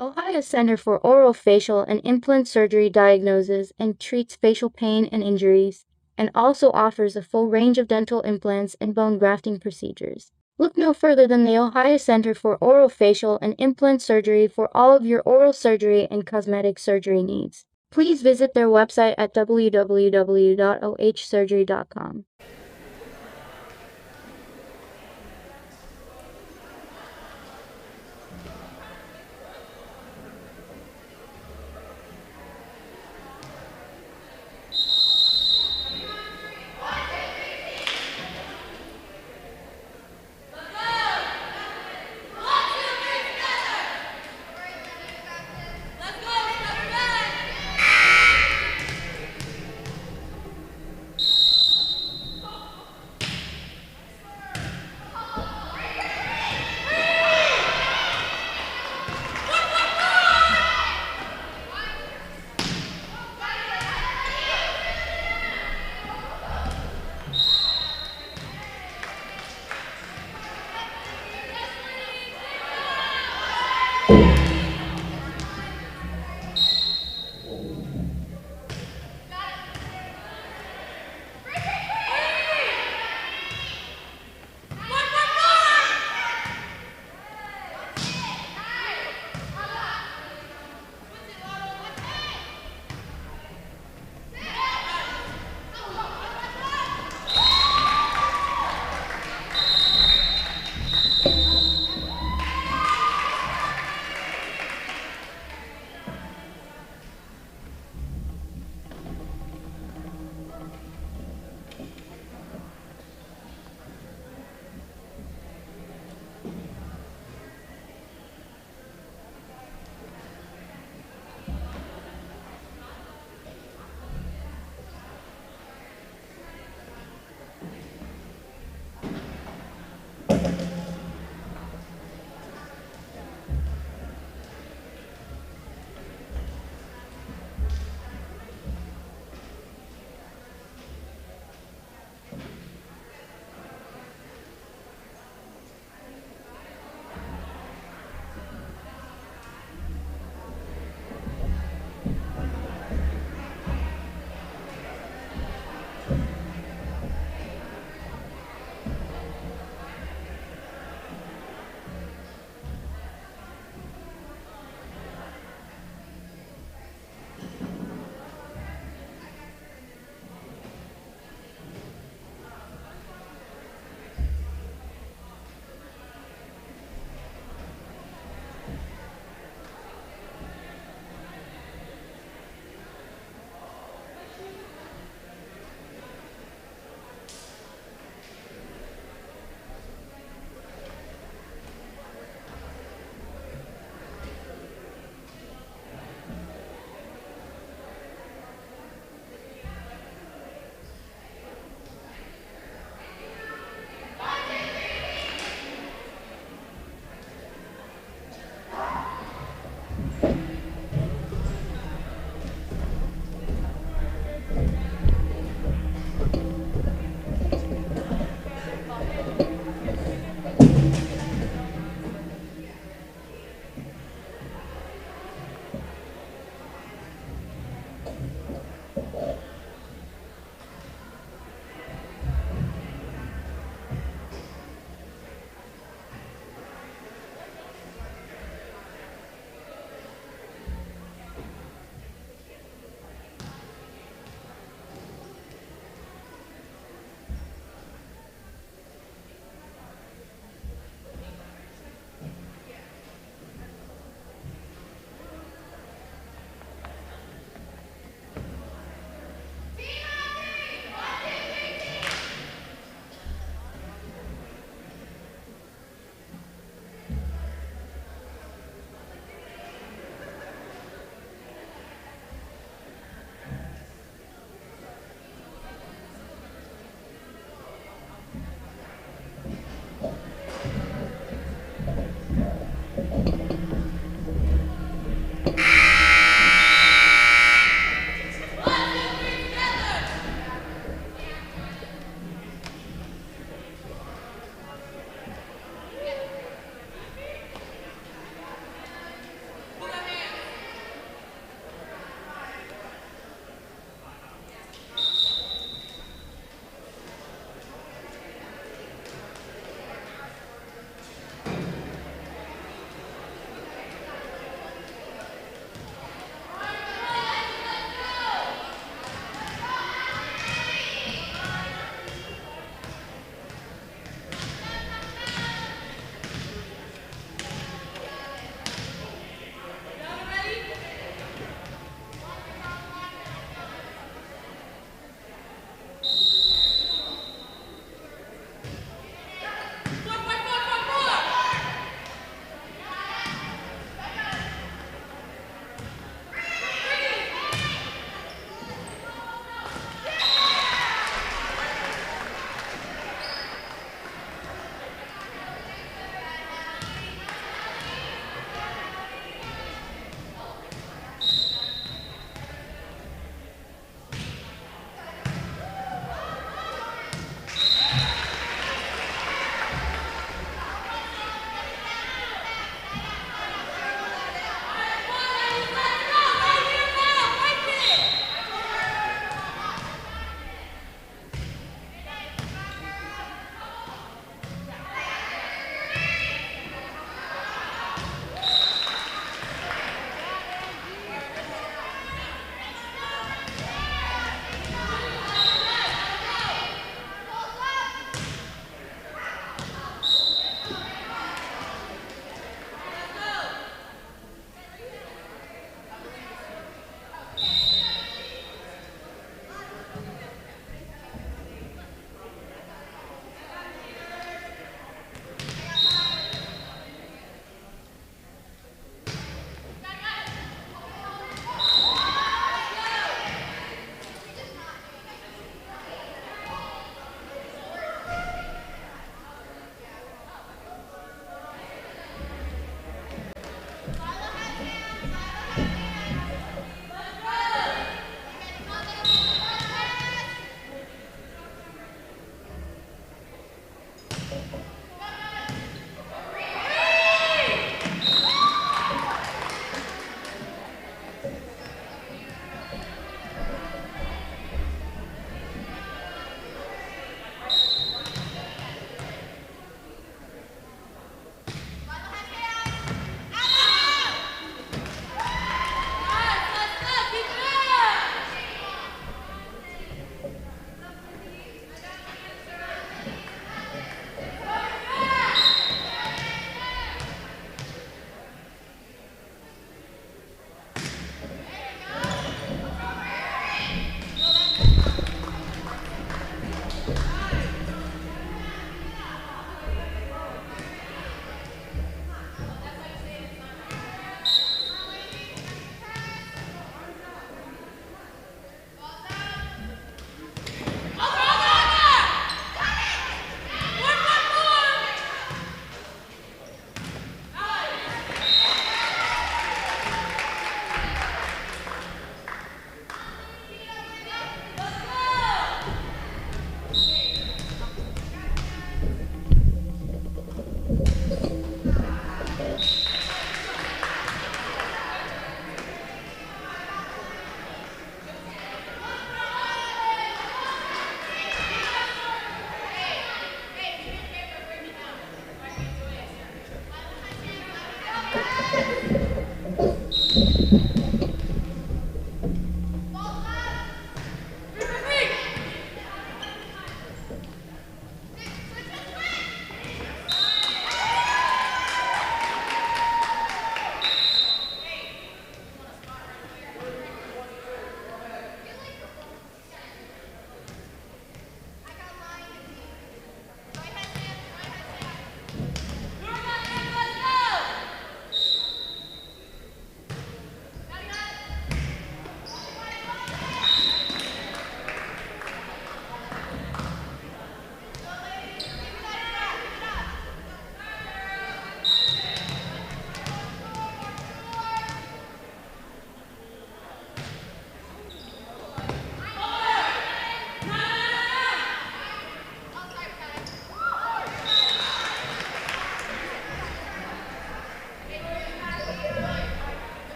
Ohio Center for Oral Facial and Implant Surgery diagnoses and treats facial pain and injuries, and also offers a full range of dental implants and bone grafting procedures. Look no further than the Ohio Center for Oral Facial and Implant Surgery for all of your oral surgery and cosmetic surgery needs. Please visit their website at www.ohsurgery.com.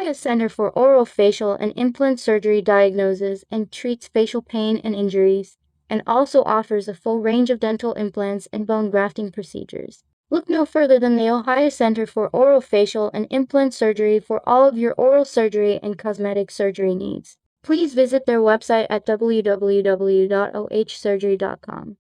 Ohio Center for Orofacial and Implant Surgery diagnoses and treats facial pain and injuries, and also offers a full range of dental implants and bone grafting procedures. Look no further than the Ohio Center for Orofacial and Implant Surgery for all of your oral surgery and cosmetic surgery needs. Please visit their website at www.ohsurgery.com.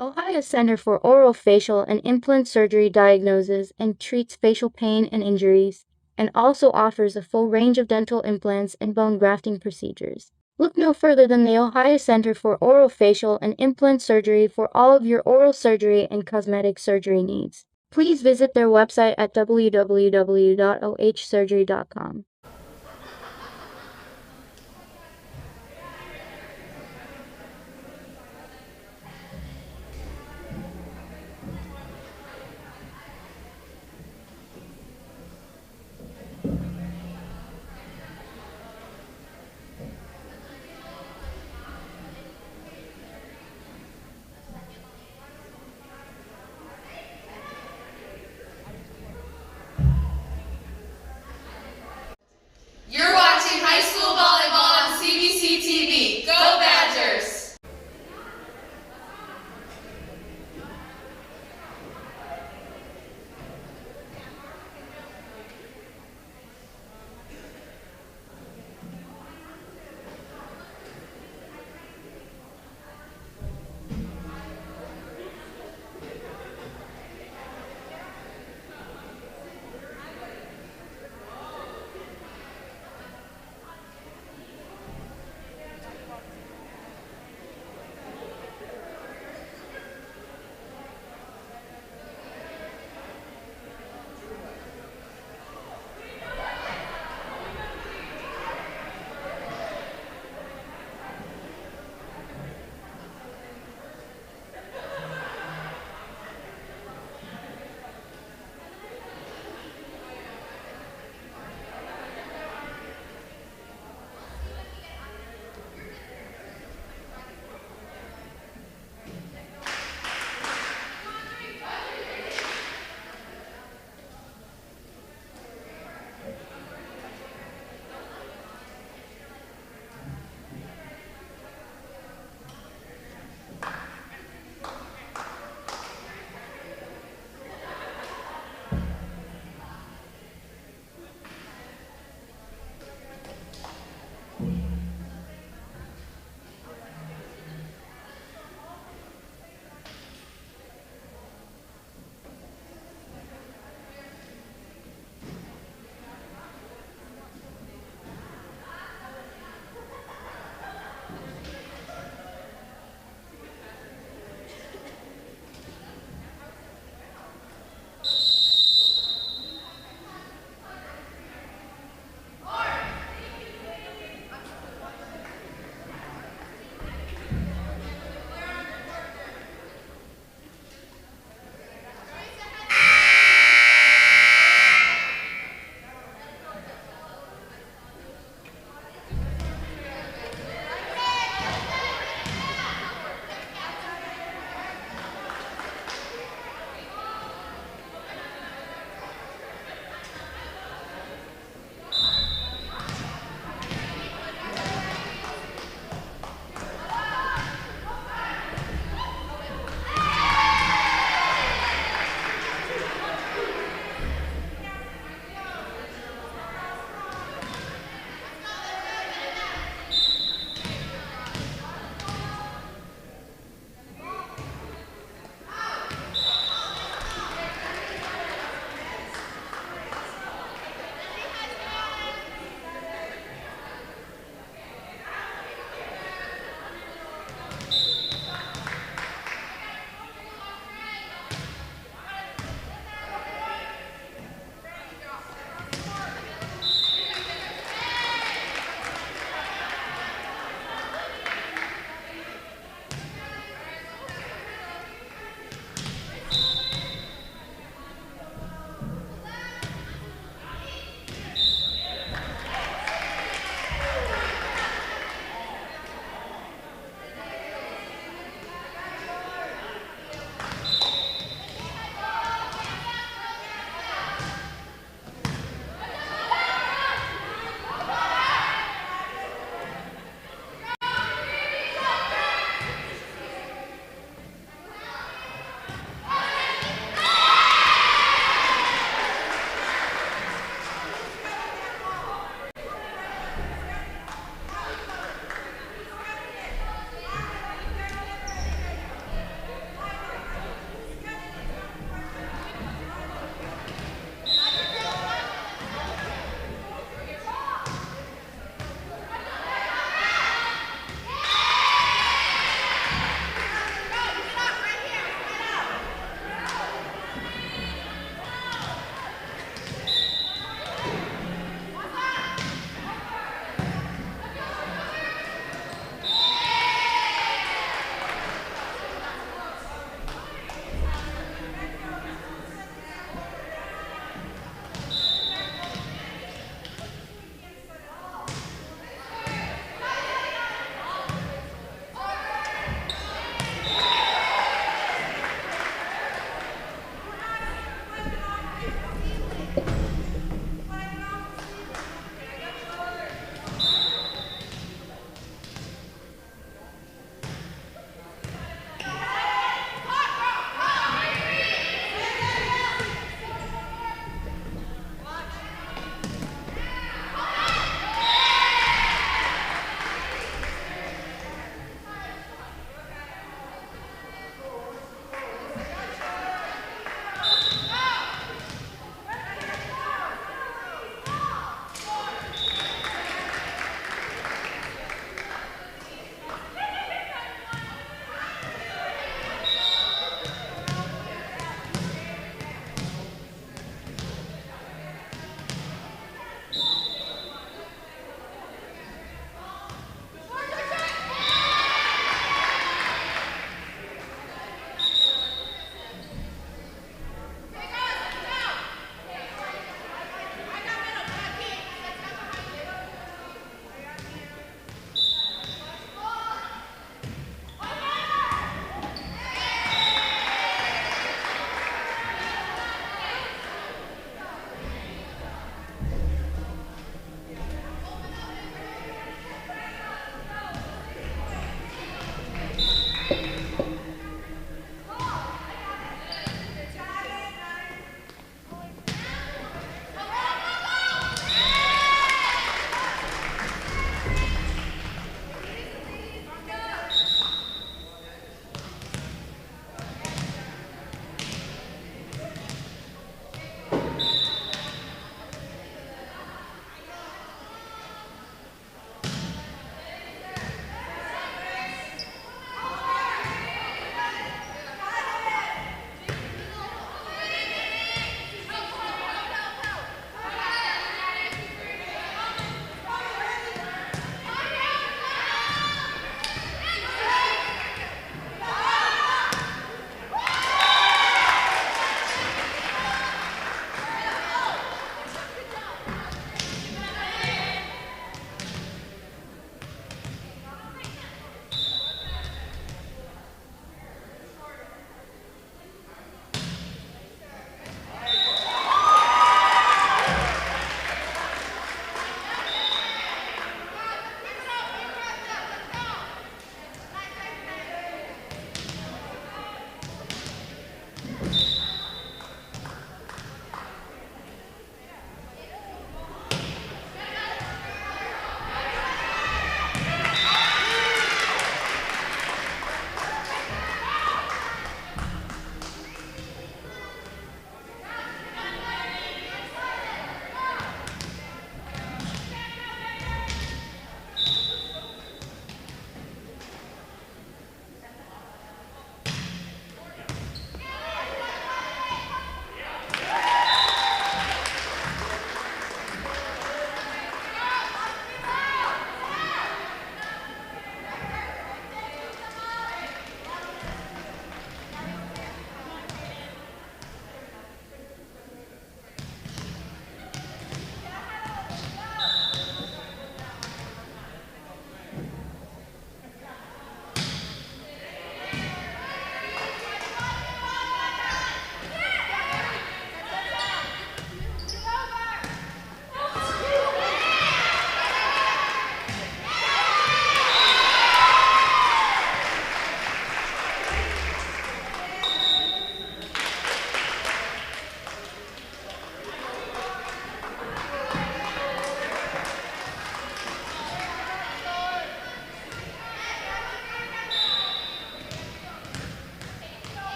Ohio Center for Oral Facial and Implant Surgery diagnoses and treats facial pain and injuries, and also offers a full range of dental implants and bone grafting procedures. Look no further than the Ohio Center for Oral Facial and Implant Surgery for all of your oral surgery and cosmetic surgery needs. Please visit their website at www.ohsurgery.com. You're watching high school volleyball on CBC TV. Go Badgers!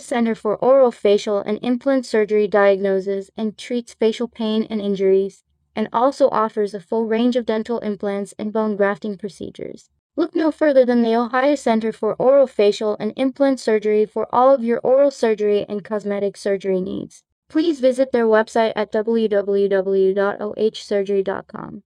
Center for Oral, Facial, and Implant Surgery diagnoses and treats facial pain and injuries, and also offers a full range of dental implants and bone grafting procedures. Look no further than the Ohio Center for Oral, Facial, and Implant Surgery for all of your oral surgery and cosmetic surgery needs. Please visit their website at www.ohsurgery.com.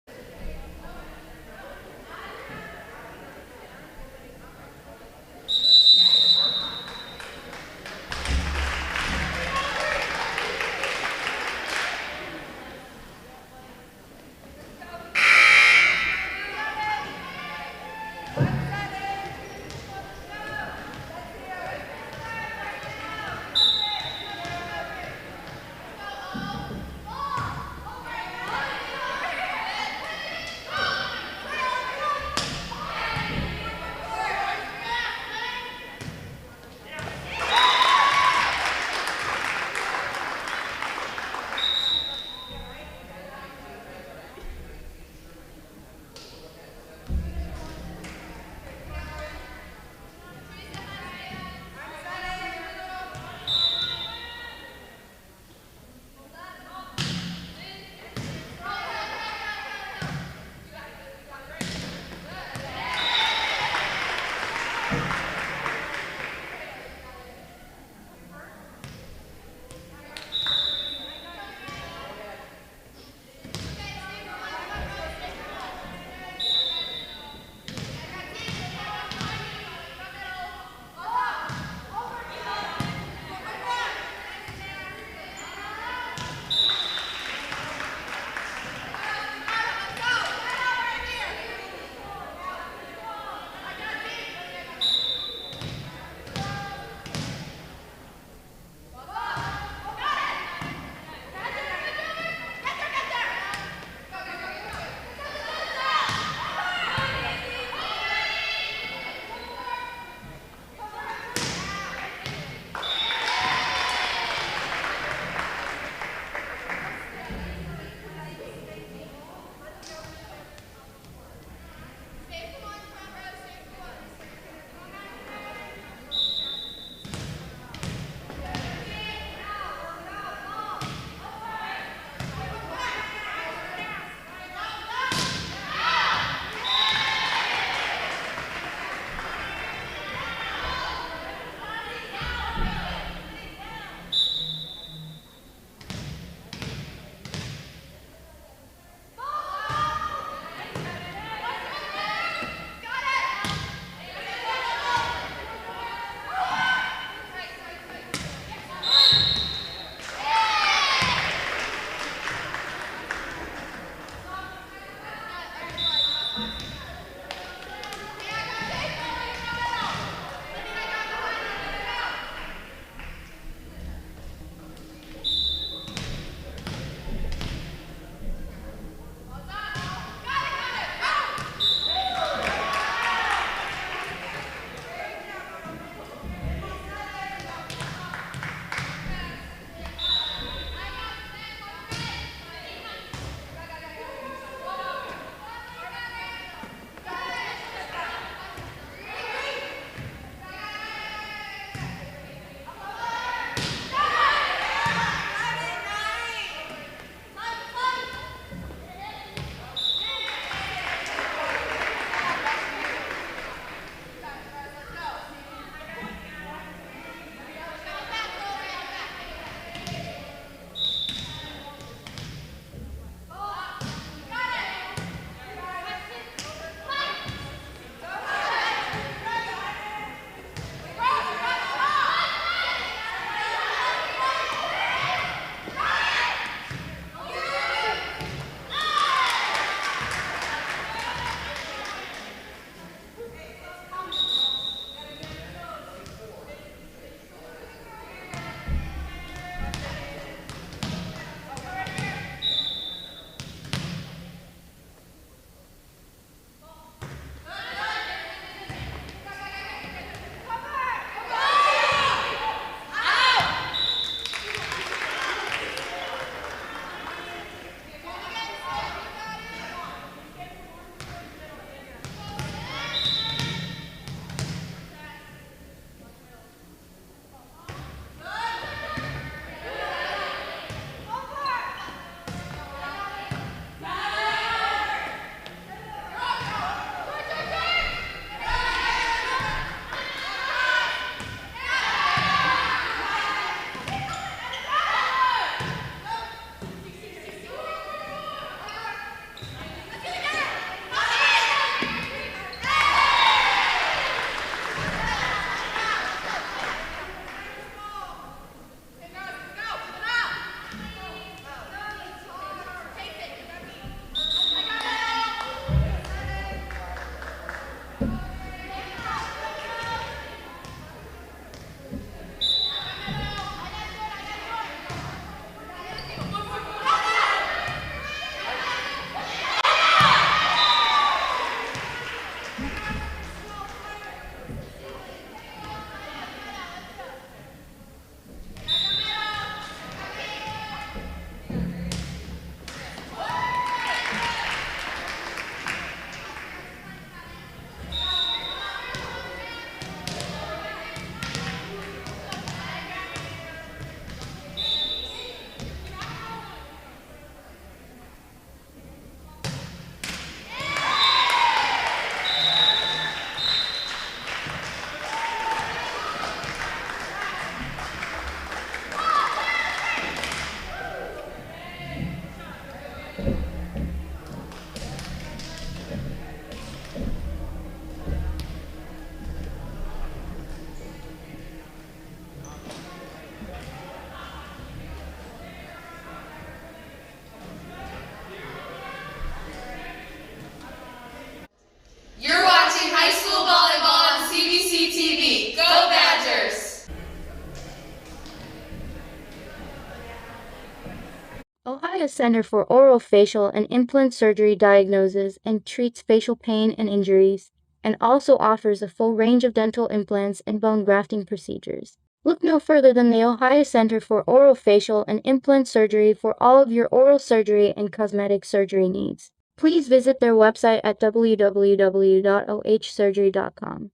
Ohio Center for Oral Facial and Implant Surgery diagnoses and treats facial pain and injuries, and also offers a full range of dental implants and bone grafting procedures. Look no further than the Ohio Center for Oral Facial and Implant Surgery for all of your oral surgery and cosmetic surgery needs. Please visit their website at www.ohsurgery.com.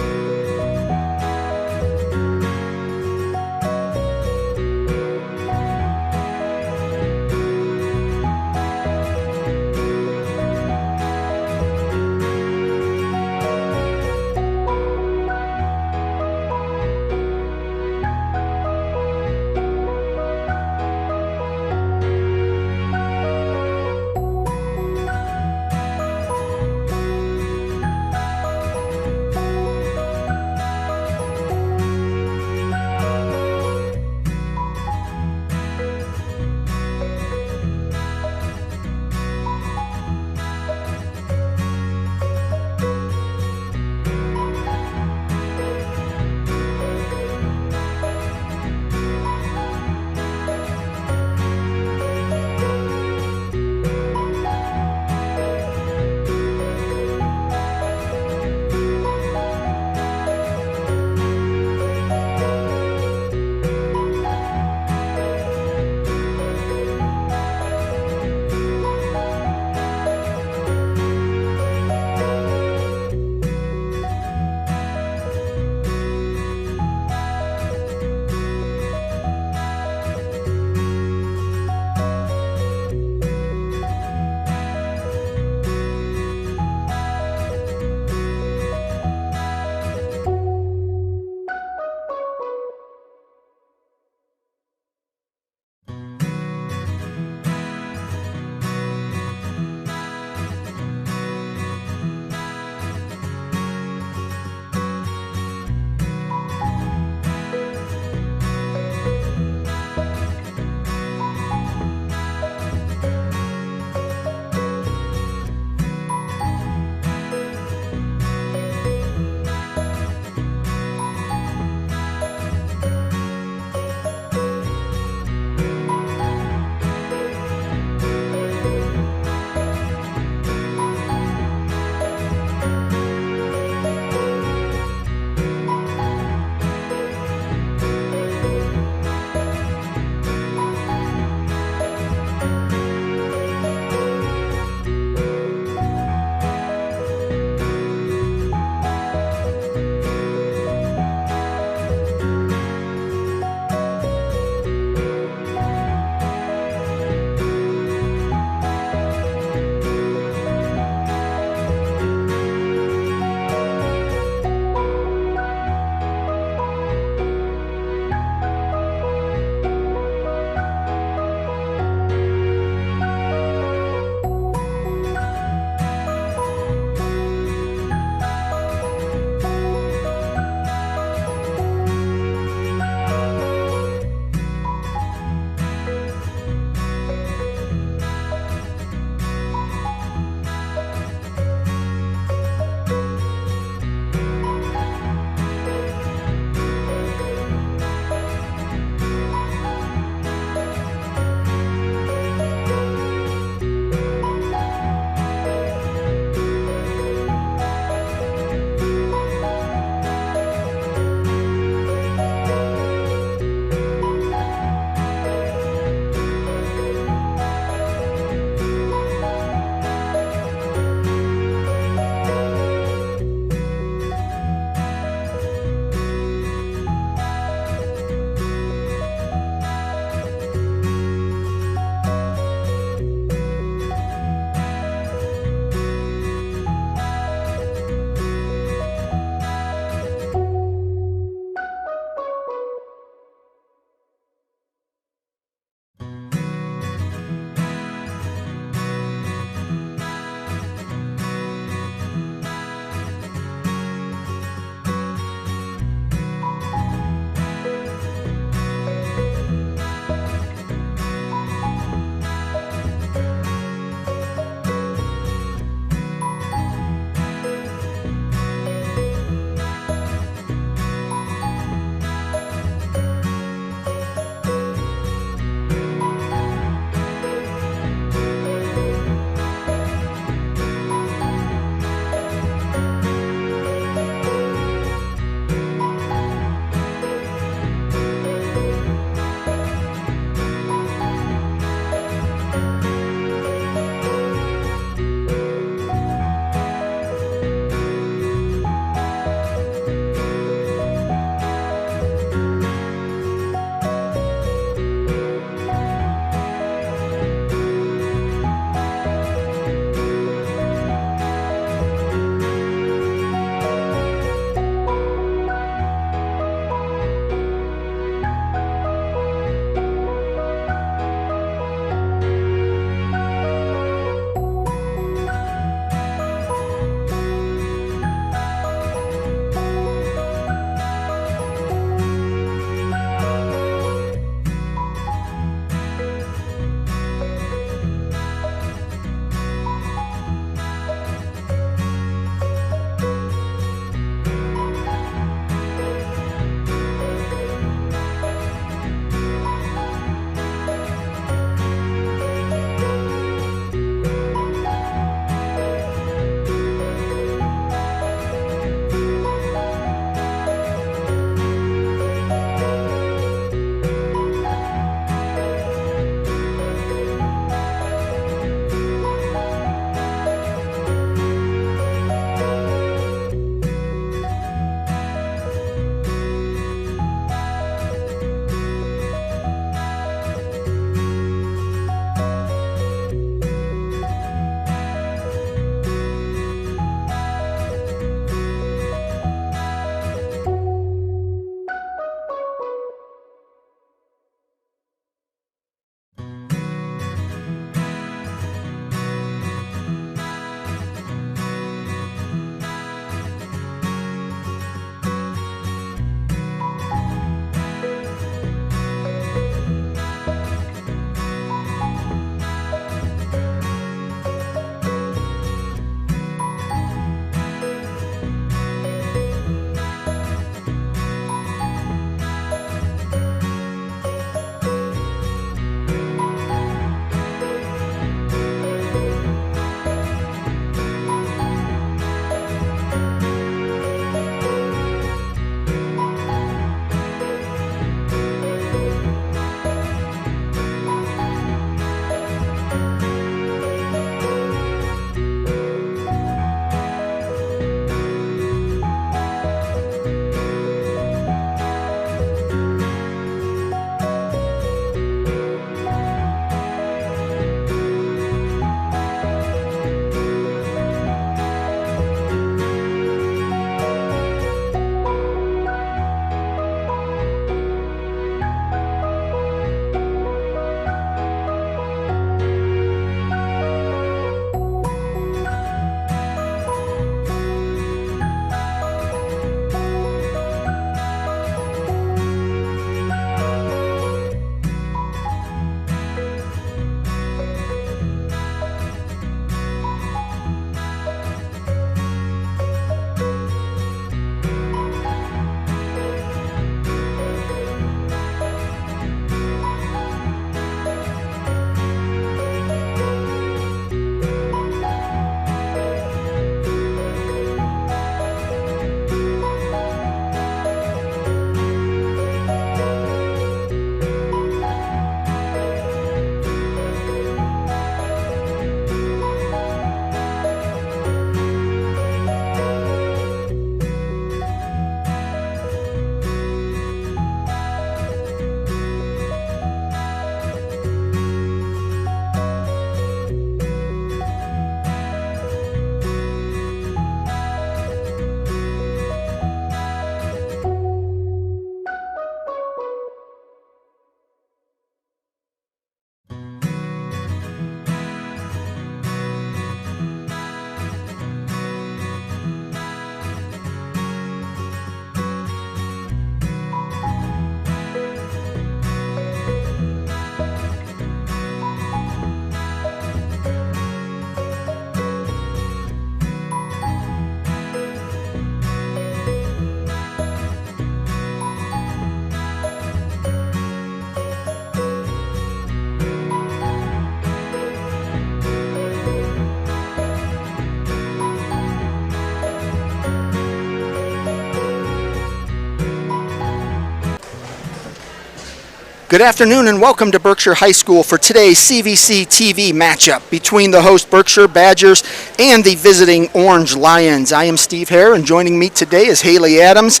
Good afternoon and welcome to Berkshire High School for today's CVC TV matchup between the host Berkshire Badgers and the visiting Orange Lions. I am Steve Hare, and joining me today is Haley Adams.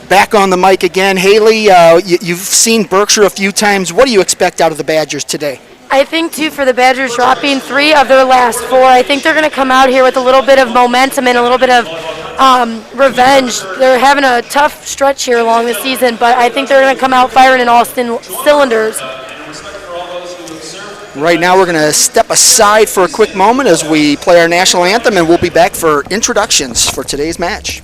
Back on the mic again. Haley, you've seen Berkshire a few times. What do you expect out of the Badgers today? I think, too, for the Badgers dropping 3 of their last 4, I think they're going to come out here with a little bit of momentum and a little bit of revenge. They're having a tough stretch here along the season, but I think they're going to come out firing in all cylinders. Right now we're going to step aside for a quick moment as we play our national anthem, and we'll be back for introductions for today's match.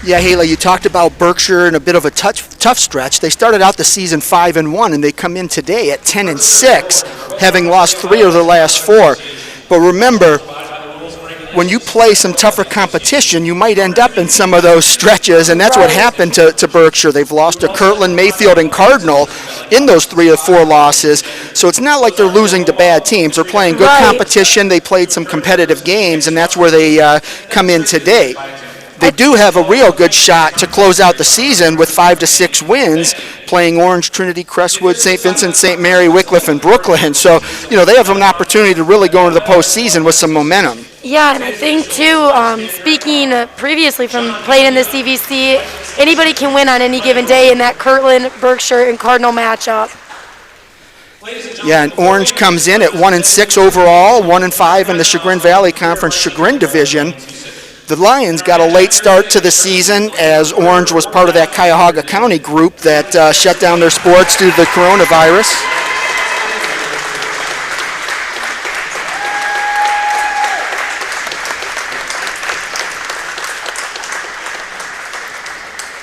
Yeah, Haley, you talked about Berkshire in a bit of a tough stretch. They started out the season 5-1, and they come in today at 10-6, having lost 3 of their last 4. But remember, when you play some tougher competition, you might end up in some of those stretches, and that's what happened to Berkshire. They've lost to Kirtland, Mayfield, and Cardinal in those 3 of 4 losses. So it's not like they're losing to bad teams. They're playing good competition. They played some competitive games, and that's where they come in today. They do have a real good shot to close out the season with 5 to 6 wins, playing Orange, Trinity, Crestwood, St. Vincent, St. Mary, Wycliffe, and Brooklyn. So, they have an opportunity to really go into the postseason with some momentum. Yeah, and I think, too, speaking previously from playing in the CVC, anybody can win on any given day in that Kirtland, Berkshire, and Cardinal matchup. Yeah, and Orange comes in at 1-6 overall, 1-5 in the Chagrin Valley Conference Chagrin Division. The Lions got a late start to the season as Orange was part of that Cuyahoga County group that shut down their sports due to the coronavirus.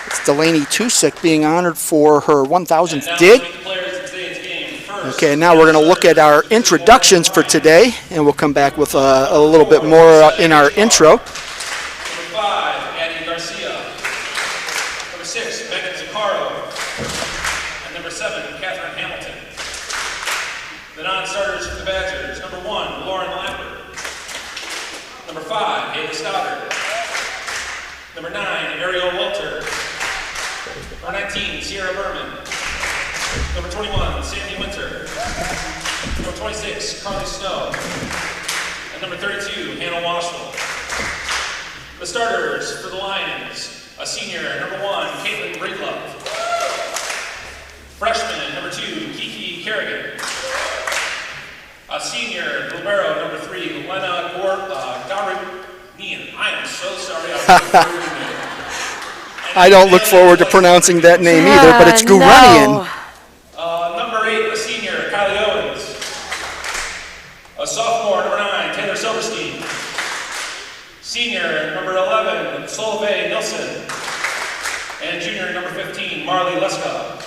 It's Delaney Tusick being honored for her 1,000th dig. Okay, now we're going to look at our introductions for today, and we'll come back with a little bit more in our intro. Non-starters for the Badgers, number 1, Lauren Lambert. Number 5, Haley Stoddard. Number 9, Ariel Walter. Number 19, Sierra Berman. Number 21, Sandy Winter. Number 26, Carly Snow. And number 32, Hannah Washel. The starters for the Lions, a senior, number 1, Caitlin Breedlove. Freshman, number 2, Kiki Kerrigan. A senior, libero, number 3, Lena Garinian. I am so sorry. I don't look forward to pronouncing that name either, but it's Guranian. Number 8, a senior, Kylie Owens. A sophomore, number 9, Taylor Silverstein. Senior, number 11, Solveig Nilsson. And junior, number 15, Marley Leska.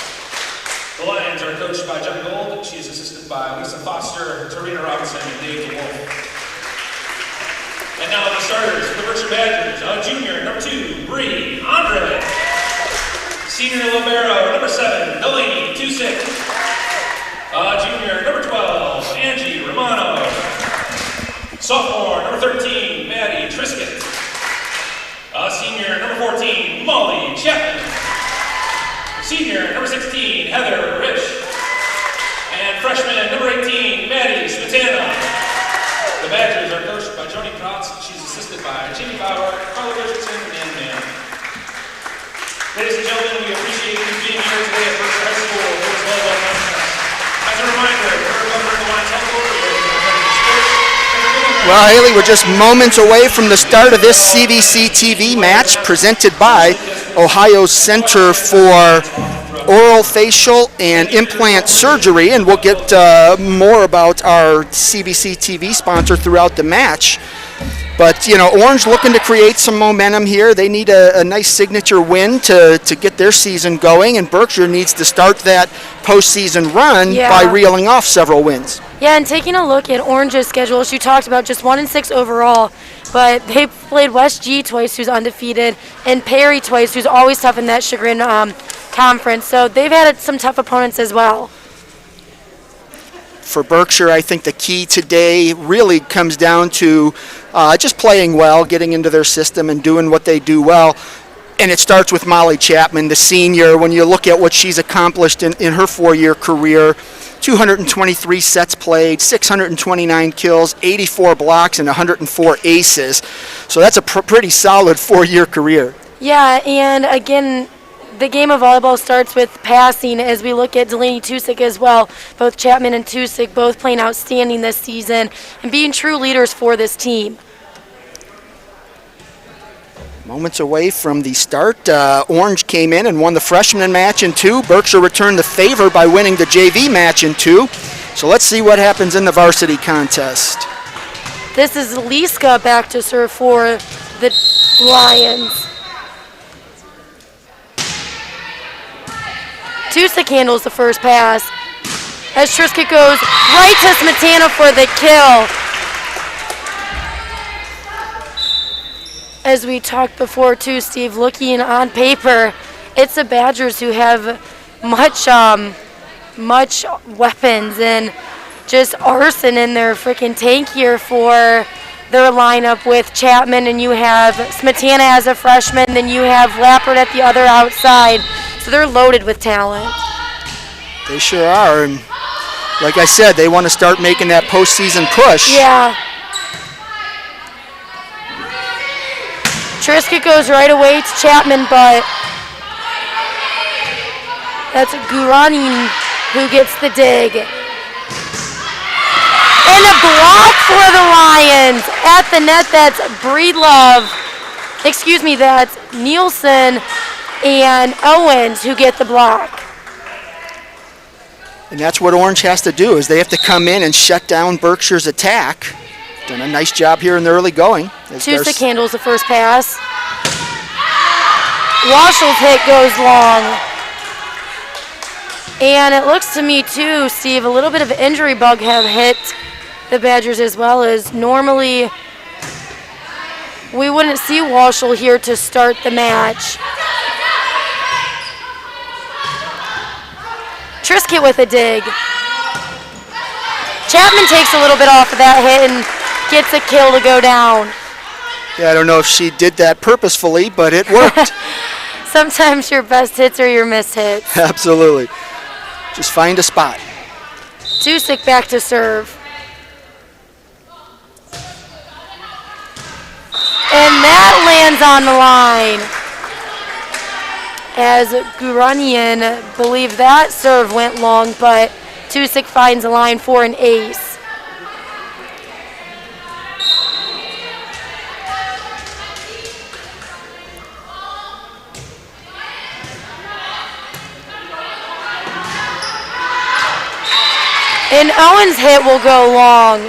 The Lions are coached by Jen Gold. She is assisted by Lisa Foster, Tarina Robinson, and Dave DeWolf. And now the starters for the Berkshire Badgers. Junior, number 2, Bree Andre. Senior libero, number 7, Delaney Tusick. Junior, number 12, Angie Romano. Sophomore, number 13, Maddie Trisket. Senior, number 14, Molly Chapman. Senior, number 16, Heather Rich. And freshman, number 18, Maddie Smetana. The Badgers are coached by Joni Potts. She's assisted by Jimmy Bauer, Carla Richardson, and Mann. Ladies and gentlemen, we appreciate you being here today at Berkshire High School for this volleyball contest. As a reminder, we're covering the line Well, Haley, we're just moments away from the start of this CVC TV match presented by Ohio Center for Oral, Facial, and Implant Surgery, and we'll get more about our CVC TV sponsor throughout the match. But, you know, Orange looking to create some momentum here. They need a nice signature win to get their season going, and Berkshire needs to start that postseason run by reeling off several wins. Yeah, and taking a look at Orange's schedule, as you talked about, just 1-6 overall, but they played West G twice, who's undefeated, and Perry twice, who's always tough in that Chagrin conference. So they've had some tough opponents as well. For Berkshire, I think the key today really comes down to just playing well, getting into their system and doing what they do well. And it starts with Molly Chapman, the senior. When you look at what she's accomplished in her 4-year career, 223 sets played, 629 kills, 84 blocks, and 104 aces. So that's a pretty solid 4-year career. Yeah, and again, the game of volleyball starts with passing as we look at Delaney Tusick as well. Both Chapman and Tusick both playing outstanding this season and being true leaders for this team. Moments away from the start, Orange came in and won the freshman match in 2. Berkshire returned the favor by winning the JV match in 2. So let's see what happens in the varsity contest. This is Liska back to serve for the Lions. Tusick handles the first pass as Trisket goes right to Smetana for the kill. As we talked before too, Steve, looking on paper, it's the Badgers who have much weapons and just arson in their freaking tank here for their lineup with Chapman, and you have Smetana as a freshman, then you have Lappert at the other outside. So they're loaded with talent. They sure are, and like I said, they want to start making that postseason push. Yeah. Trisket goes right away to Chapman, but that's Guranin who gets the dig. And a block for the Lions at the net. That's Breedlove. Excuse me, that's Nielsen and Owens who get the block. And that's what Orange has to do, is they have to come in and shut down Berkshire's attack. Done a nice job here in the early going. Tusick handles the first pass. Waschel's hit goes long. And it looks to me too, Steve, a little bit of injury bug have hit the Badgers as well, as normally we wouldn't see Waschel here to start the match. Trisket with a dig. Chapman takes a little bit off of that hit and gets a kill to go down. Yeah, I don't know if she did that purposefully, but it worked. Sometimes your best hits are your missed hits. Absolutely. Just find a spot. Tusick back to serve. And that lands on the line. As Guranian believe that serve went long, but Tusick finds a line for an ace. And Owens' hit will go long.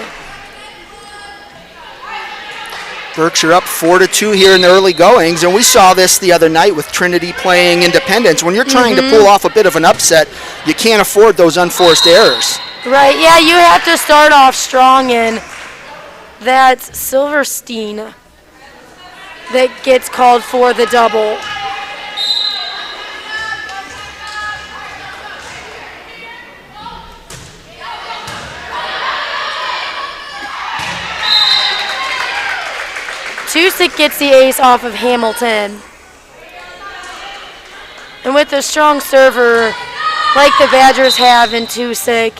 Berkshire up 4-2 here in the early goings, and we saw this the other night with Trinity playing Independence. When you're trying to pull off a bit of an upset, you can't afford those unforced errors. Right, yeah, you have to start off strong, and that's Silverstein that gets called for the double. Tusick gets the ace off of Hamilton. And with a strong server like the Badgers have in Tusick,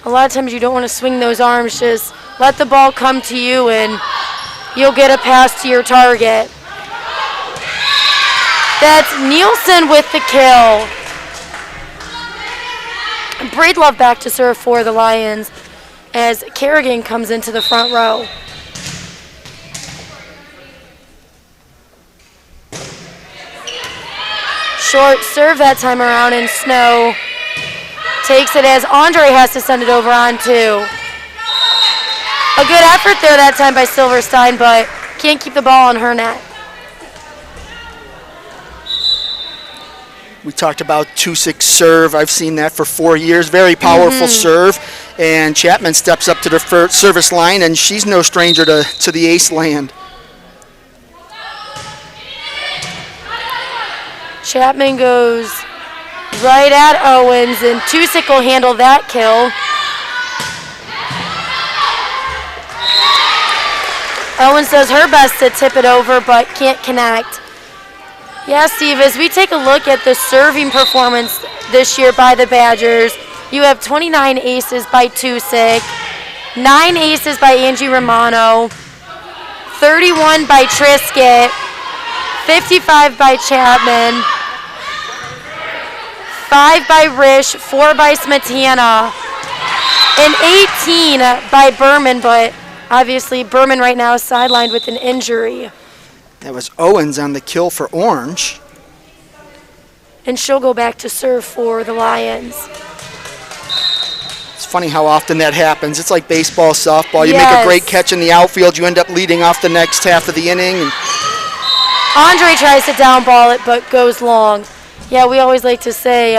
A lot of times you don't want to swing those arms. Just let the ball come to you and you'll get a pass to your target. That's Nielsen with the kill. Braidlove back to serve for the Lions as Kerrigan comes into the front row. Short serve that time around, and Snow takes it as Andre has to send it over on two. A good effort there that time by Silverstein, but can't keep the ball on her net. We talked about 2-6 serve. I've seen that for 4 years. Very powerful serve. And Chapman steps up to the service line, and she's no stranger to the ace land. Chapman goes right at Owens, and Tusick will handle that kill. Owens does her best to tip it over, but can't connect. Yeah, Steve, as we take a look at the serving performance this year by the Badgers, you have 29 aces by Tusick, 9 aces by Angie Romano, 31 by Trisket, 55 by Chapman, 5 by Risch, 4 by Smetana, and 18 by Berman, but obviously Berman right now is sidelined with an injury. That was Owens on the kill for Orange. And she'll go back to serve for the Lions. It's funny how often that happens. It's like baseball, softball. You Yes. make a great catch in the outfield, you end up leading off the next half of the inning. And Andre tries to down ball it, but goes long. Yeah, we always like to say,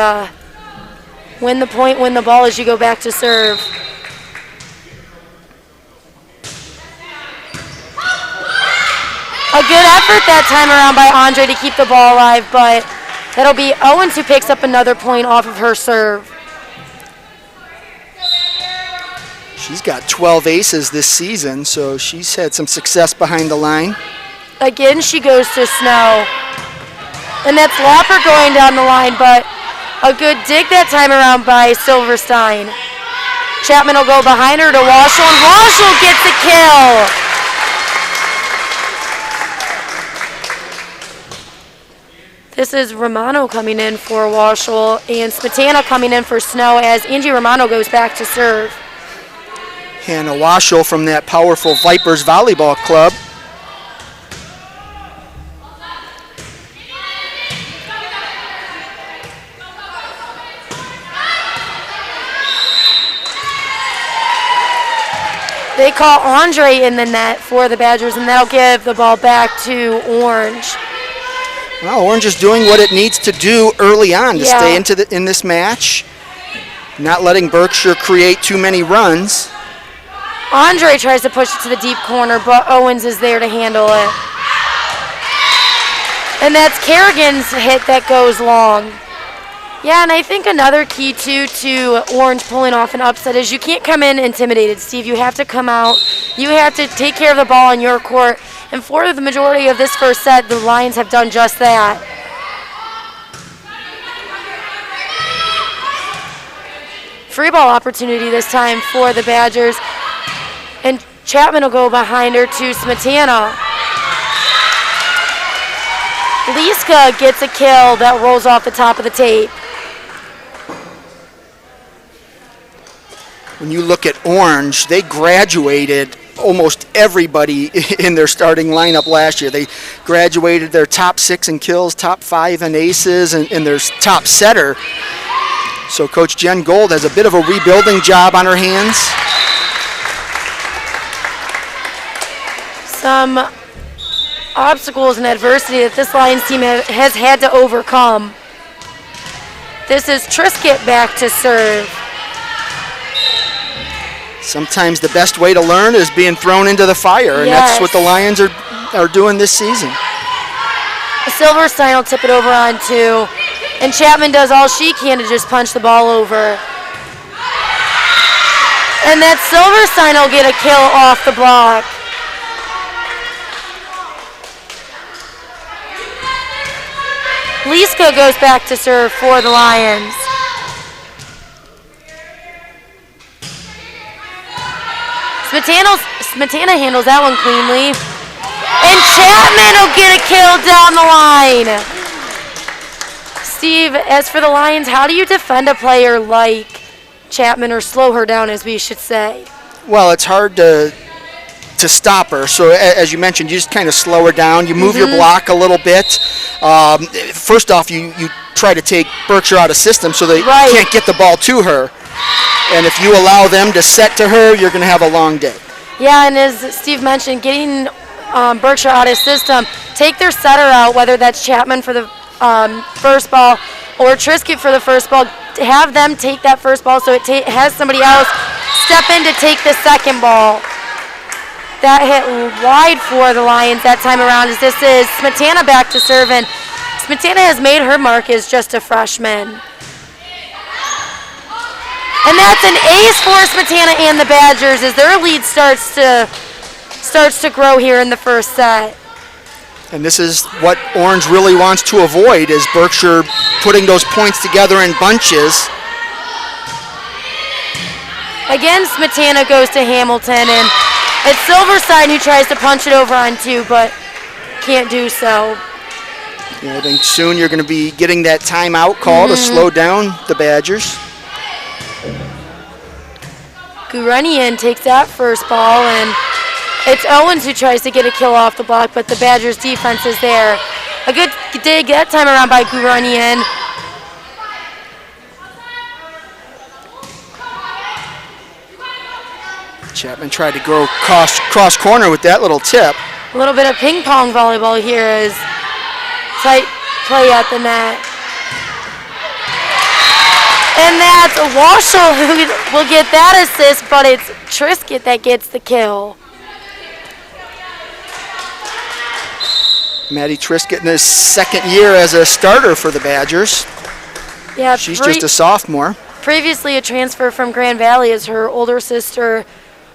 win the point, win the ball as you go back to serve. A good effort that time around by Andre to keep the ball alive, but that'll be Owens who picks up another point off of her serve. she's got 12 aces this season, so she's had some success behind the line. Again, she goes to Snow. And that's Lapper going down the line, but a good dig that time around by Silverstein. Chapman will go behind her to Waschel, and Waschel gets a kill. This is Romano coming in for Waschel, and Smetana coming in for Snow as Angie Romano goes back to serve. Hannah Waschel from that powerful Vipers Volleyball Club. They call Andre in the net for the Badgers, and that'll give the ball back to Orange. Well, Orange is doing what it needs to do early on to stay in this match, not letting Berkshire create too many runs. Andre tries to push it to the deep corner, but Owens is there to handle it. And that's Kerrigan's hit that goes long. Yeah, and I think another key, too, to Orange pulling off an upset is you can't come in intimidated, Steve. You have to come out. You have to take care of the ball on your court. And for the majority of this first set, the Lions have done just that. Free ball opportunity this time for the Badgers. And Chapman will go behind her to Smetana. Liska gets a kill that rolls off the top of the tape. When you look at Orange, they graduated almost everybody in their starting lineup last year. They graduated their top 6 in kills, top 5 in aces, and their top setter. So Coach Jen Gold has a bit of a rebuilding job on her hands. Some obstacles and adversity that this Lions team has had to overcome. This is Trisket back to serve. Sometimes the best way to learn is being thrown into the fire, and that's what the Lions are doing this season. Silverstein will tip it over on 2, and Chapman does all she can to just punch the ball over. And that Silverstein will get a kill off the block. Liska goes back to serve for the Lions. Smetana handles that one cleanly. And Chapman will get a kill down the line. Steve, as for the Lions, how do you defend a player like Chapman, or slow her down, as we should say? Well, it's hard to stop her. So as you mentioned, you just kind of slow her down. You move your block a little bit. First off, you try to take Berkshire out of system so they can't get the ball to her. And if you allow them to set to her, you're going to have a long day. Yeah, and as Steve mentioned, getting Berkshire out of system, take their setter out, whether that's Chapman for the first ball or Trisket for the first ball. Have them take that first ball so it has somebody else step in to take the second ball. That hit wide for the Lions that time around, as this is Smetana back to serve, and Smetana has made her mark as just a freshman. And that's an ace for Smetana and the Badgers as their lead starts to grow here in the first set. And this is what Orange really wants to avoid, is Berkshire putting those points together in bunches. Again, Smetana goes to Hamilton, and it's Silverstein who tries to punch it over on two, but can't do so. Yeah, I think soon you're going to be getting that timeout call to slow down the Badgers. Gurunian takes that first ball, and it's Owens who tries to get a kill off the block, but the Badgers' defense is there. A good dig that time around by Gurunian. Chapman tried to go cross corner with that little tip. A little bit of ping pong volleyball here as tight play at the net. And that's Washel who will get that assist, but it's Trisket that gets the kill. Maddie Trisket in his second year as a starter for the Badgers. Yeah, she's just a sophomore. Previously a transfer from Grand Valley, as her older sister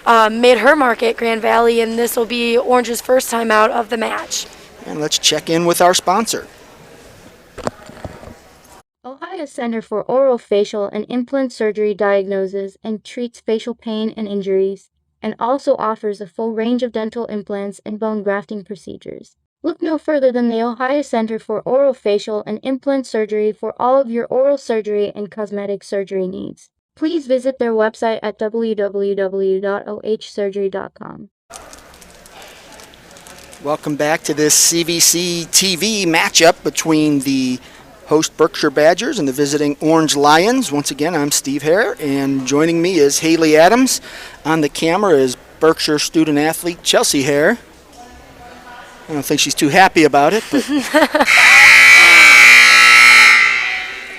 made her mark at Grand Valley, and this will be Orange's first time out of the match. And let's check in with our sponsor. Ohio Center for Oral Facial and Implant Surgery diagnoses and treats facial pain and injuries, and also offers a full range of dental implants and bone grafting procedures. Look no further than the Ohio Center for Oral Facial and Implant Surgery for all of your oral surgery and cosmetic surgery needs. Please visit their website at www.ohsurgery.com. Welcome back to this CVC TV matchup between the host Berkshire Badgers and the visiting Orange Lions. Once again, I'm Steve Hare, and joining me is Haley Adams. On the camera is Berkshire student athlete Chelsea Hare. I don't think she's too happy about it,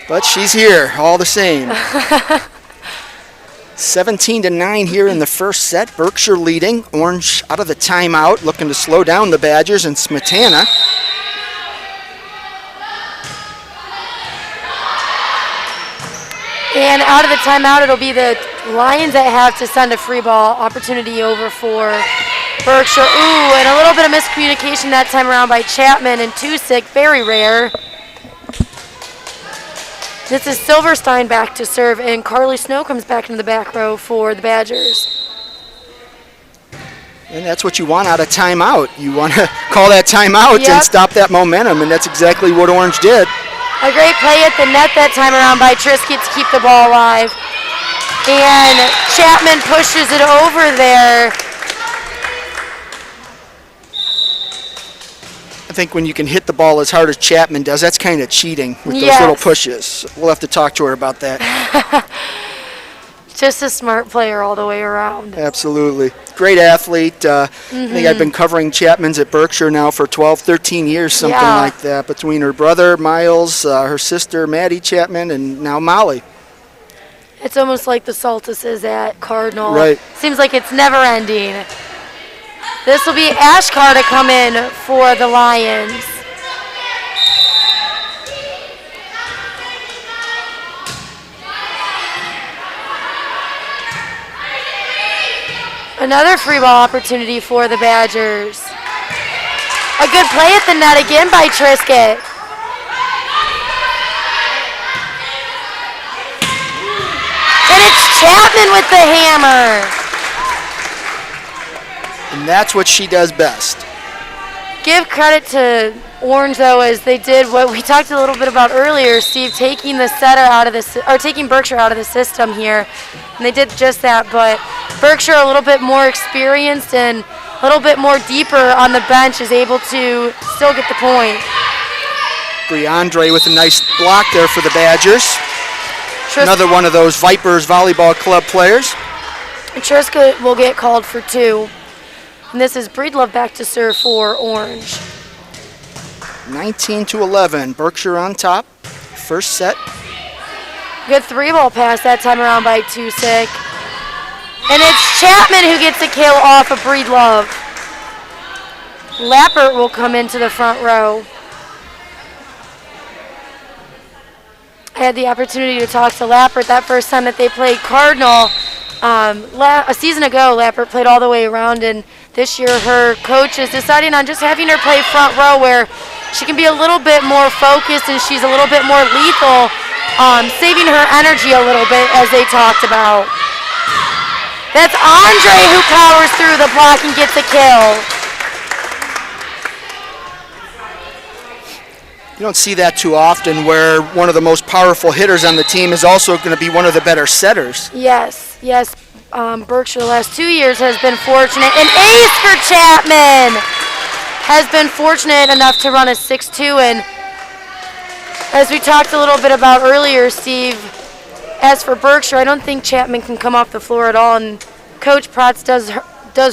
but she's here all the same. 17-9 here in the first set. Berkshire leading. Orange out of the timeout, looking to slow down the Badgers, and Smetana. And out of the timeout, it'll be the Lions that have to send a free ball opportunity over for Berkshire. Ooh, and a little bit of miscommunication that time around by Chapman and Tusick. Very rare. This is Silverstein back to serve, and Carly Snow comes back into the back row for the Badgers. And that's what you want out of timeout. You want to call that timeout and stop that momentum, and that's exactly what Orange did. A great play at the net that time around by Trisket to keep the ball alive. And Chapman pushes it over there. I think when you can hit the ball as hard as Chapman does, that's kind of cheating with those little pushes. We'll have to talk to her about that. Just a smart player all the way around. Absolutely. Great athlete. I think I've been covering Chapman's at Berkshire now for 12, 13 years, something like that, between her brother, Miles, her sister, Maddie Chapman, and now Molly. It's almost like the Saltuses at Cardinal. Right. Seems like it's never ending. This will be Ashkar to come in for the Lions. Another free ball opportunity for the Badgers. A good play at the net again by Trisket. And it's Chapman with the hammer. And that's what she does best. Give credit to Orange, though, as they did what we talked a little bit about earlier, Steve, taking the setter out of taking Berkshire out of the system here. And they did just that, but Berkshire, a little bit more experienced and a little bit more deeper on the bench, is able to still get the point. Briandre with a nice block there for the Badgers. Another one of those Vipers Volleyball Club players. Triska will get called for 2. And this is Breedlove back to serve for Orange. 19-11, Berkshire on top. First set. Good 3-ball pass that time around by Tusick. And it's Chapman who gets a kill off of Breedlove. Lappert will come into the front row. I had the opportunity to talk to Lappert that first time that they played Cardinal. A season ago, Lappert played all the way around, and this year her coach is deciding on just having her play front row where she can be a little bit more focused and she's a little bit more lethal, saving her energy a little bit, as they talked about. That's Andre who powers through the block and gets a kill. You don't see that too often, where one of the most powerful hitters on the team is also going to be one of the better setters. Yes. Berkshire the last 2 years has been fortunate. An ace for Chapman! Has been fortunate enough to run a 6-2. And as we talked a little bit about earlier, Steve, as for Berkshire, I don't think Chapman can come off the floor at all. And Coach Protz does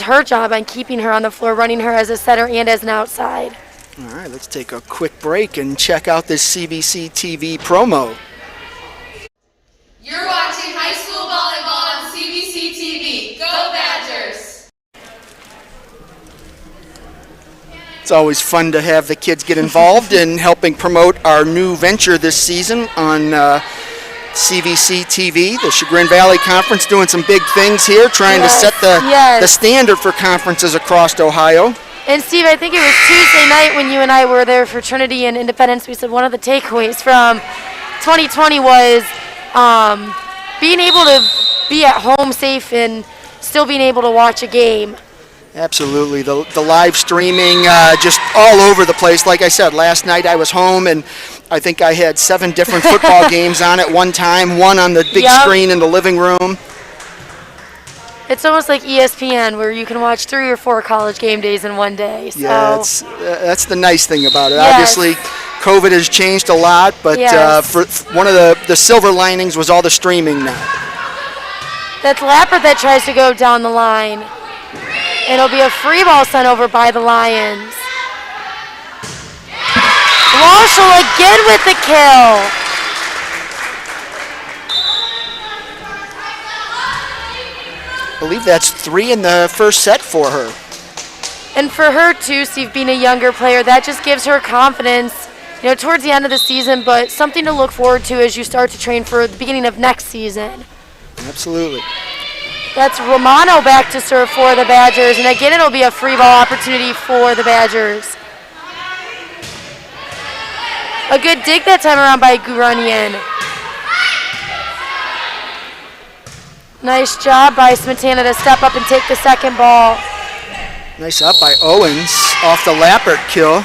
her job on keeping her on the floor, running her as a setter and as an outside. All right, let's take a quick break and check out this CBC TV promo. You're watching high school volleyball on CBC TV. Go Badgers! It's always fun to have the kids get involved in helping promote our new venture this season on CBC TV. The Chagrin Valley Conference doing some big things here, trying to set the standard for conferences across Ohio. And Steve, I think it was Tuesday night when you and I were there for Trinity and Independence. We said one of the takeaways from 2020 was being able to be at home safe and still being able to watch a game. Absolutely. The live streaming just all over the place. Like I said, last night I was home and I think I had 7 different football games on at one time, one on the big screen in the living room. It's almost like ESPN, where you can watch 3 or 4 college game days in one day. So. Yeah, that's the nice thing about it. Yes. Obviously, COVID has changed a lot, but for one of the silver linings was all the streaming now. That's Lappert that tries to go down the line. It'll be a free ball sent over by the Lions. Walshall again with the kill. I believe that's 3 in the first set for her. And for her too, Steve, being a younger player, that just gives her confidence, towards the end of the season, but something to look forward to as you start to train for the beginning of next season. Absolutely. That's Romano back to serve for the Badgers, and again it'll be a free ball opportunity for the Badgers. A good dig that time around by Gurunian. Nice job by Smetana to step up and take the second ball. Nice up by Owens off the Lappert kill.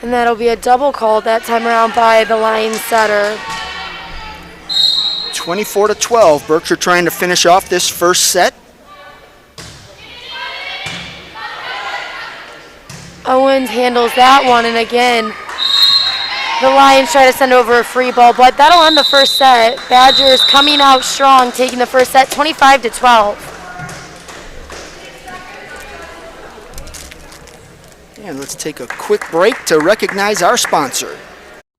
And that'll be a double call that time around by the line setter. 24-12, Berkshire trying to finish off this first set. Owens handles that one, and again, the Lions try to send over a free ball, but that'll end the first set. Badgers coming out strong, taking the first set 25-12. And let's take a quick break to recognize our sponsor.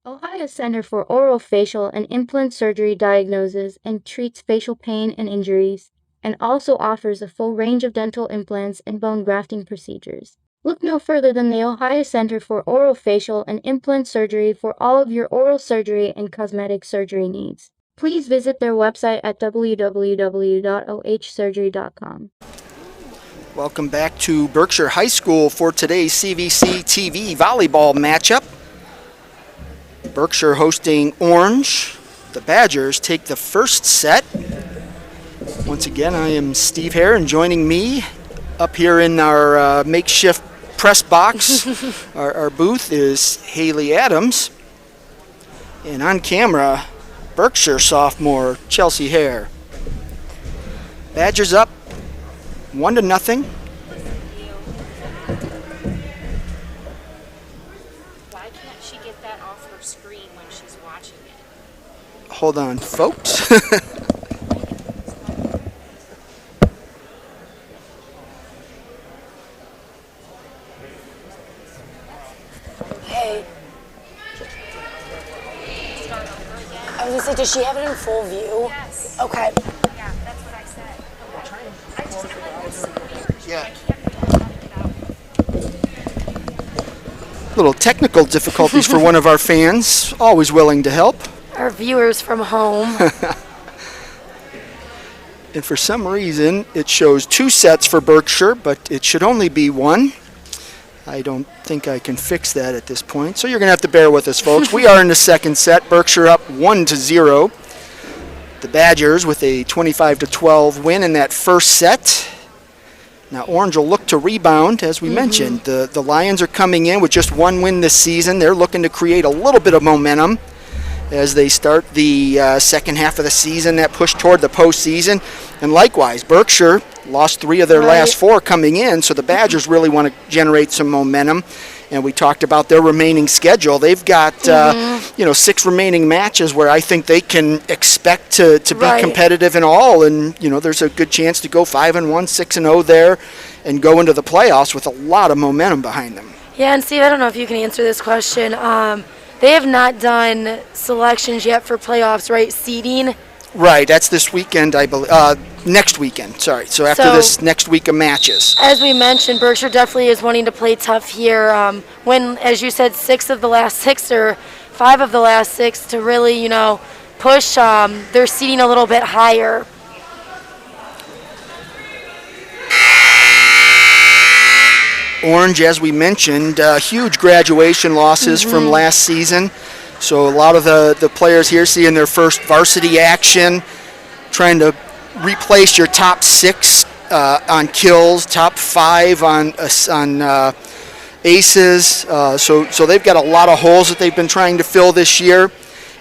Ohio Center for Orofacial and Implant Surgery diagnoses and treats facial pain and injuries, and also offers a full range of dental implants and bone grafting procedures. Look no further than the Ohio Center for Orofacial and Implant Surgery for all of your oral surgery and cosmetic surgery needs. Please visit their website at www.ohsurgery.com. Welcome back to Berkshire High School for today's CVC TV volleyball matchup. Berkshire hosting Orange. The Badgers take the first set. Once again, I am Steve Hare, and joining me up here in our makeshift press box, our booth, is Haley Adams. And on camera, Berkshire sophomore Chelsea Hare. Badgers up 1-0. Why can't she get that off her screen when she's watching it? Hold on, folks. Hey. I was gonna say, does she have it in full view? Yes. Okay. Yeah, that's what I said. I just can't this Yeah. I can't get Little technical difficulties for one of our fans, always willing to help. Our viewers from home. And for some reason, it shows 2 sets for Berkshire, but it should only be 1. I don't think I can fix that at this point, so you're going to have to bear with us, folks. We are in the second set. Berkshire up 1-0. The Badgers with a 25-12 win in that first set. Now Orange will look to rebound, as we mentioned. The Lions are coming in with just 1 win this season. They're looking to create a little bit of momentum as they start the second half of the season, that push toward the postseason. And likewise, Berkshire lost 3 of their last 4 coming in, so the Badgers really want to generate some momentum. And we talked about their remaining schedule. They've got 6 remaining matches where I think they can expect to be competitive in all. And there's a good chance to go 5-1, 6-0 there, and go into the playoffs with a lot of momentum behind them. Yeah, and Steve, I don't know if you can answer this question. They have not done selections yet for playoffs, right? Seeding. Right, that's this weekend, I believe. Next weekend, sorry. So after this next week of matches. As we mentioned, Berkshire definitely is wanting to play tough here. When, as you said, 6 of the last 6 or 5 of the last 6 to really, push their seeding a little bit higher. Orange, as we mentioned, huge graduation losses from last season. So a lot of the players here seeing their first varsity action, trying to replace your top 6 on kills, top 5 on aces. So they've got a lot of holes that they've been trying to fill this year.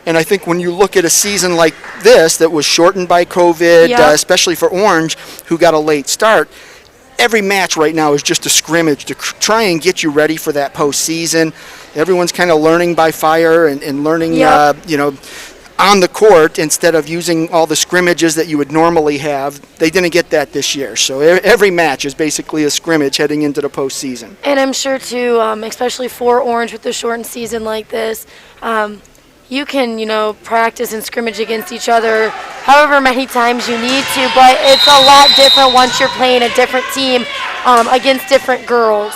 And I think when you look at a season like this that was shortened by COVID, especially for Orange, who got a late start, every match right now is just a scrimmage to try and get you ready for that postseason. Everyone's kind of learning by fire and learning, on the court instead of using all the scrimmages that you would normally have. They didn't get that this year. So every match is basically a scrimmage heading into the postseason. And I'm sure, too, especially for Orange with the shortened season like this, you can, practice and scrimmage against each other however many times you need to, but it's a lot different once you're playing a different team against different girls.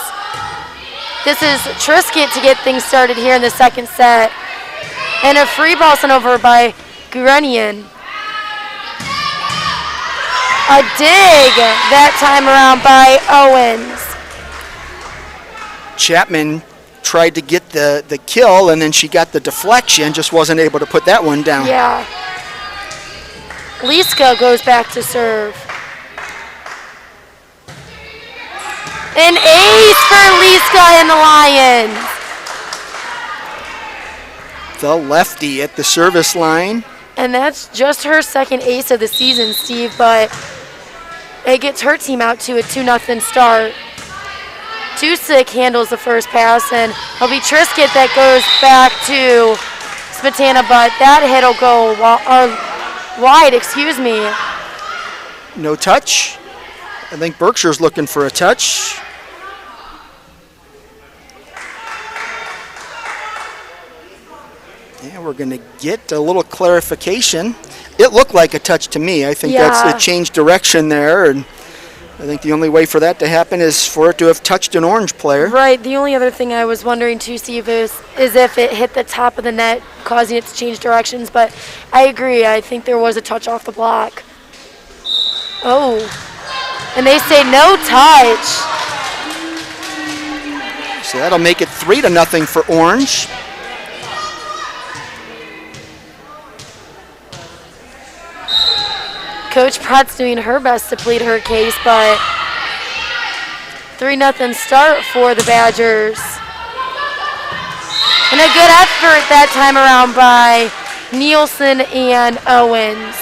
This is Triscuit to get things started here in the second set. And a free ball sent over by Gurenian. A dig that time around by Owens. Chapman tried to get the kill, and then she got the deflection, just wasn't able to put that one down. Yeah. Liska goes back to serve. An ace for Liska and the Lions. The lefty at the service line. And that's just her second ace of the season, Steve, but it gets her team out to a 2-0 start. Tusick handles the first pass, and it'll be Triscuit that goes back to Smetana, but that hit will go wide, excuse me. No touch. I think Berkshire's looking for a touch. Yeah, we're going to get a little clarification. It looked like a touch to me. I think that's a change direction there, and I think the only way for that to happen is for it to have touched an Orange player. Right. The only other thing I was wondering too, Steve, is if it hit the top of the net, causing it to change directions. But I agree. I think there was a touch off the block. Oh. And they say no touch. So that'll make it 3-0 for Orange. Coach Pratt's doing her best to plead her case, but 3-0 start for the Badgers. And a good effort that time around by Nielsen and Owens.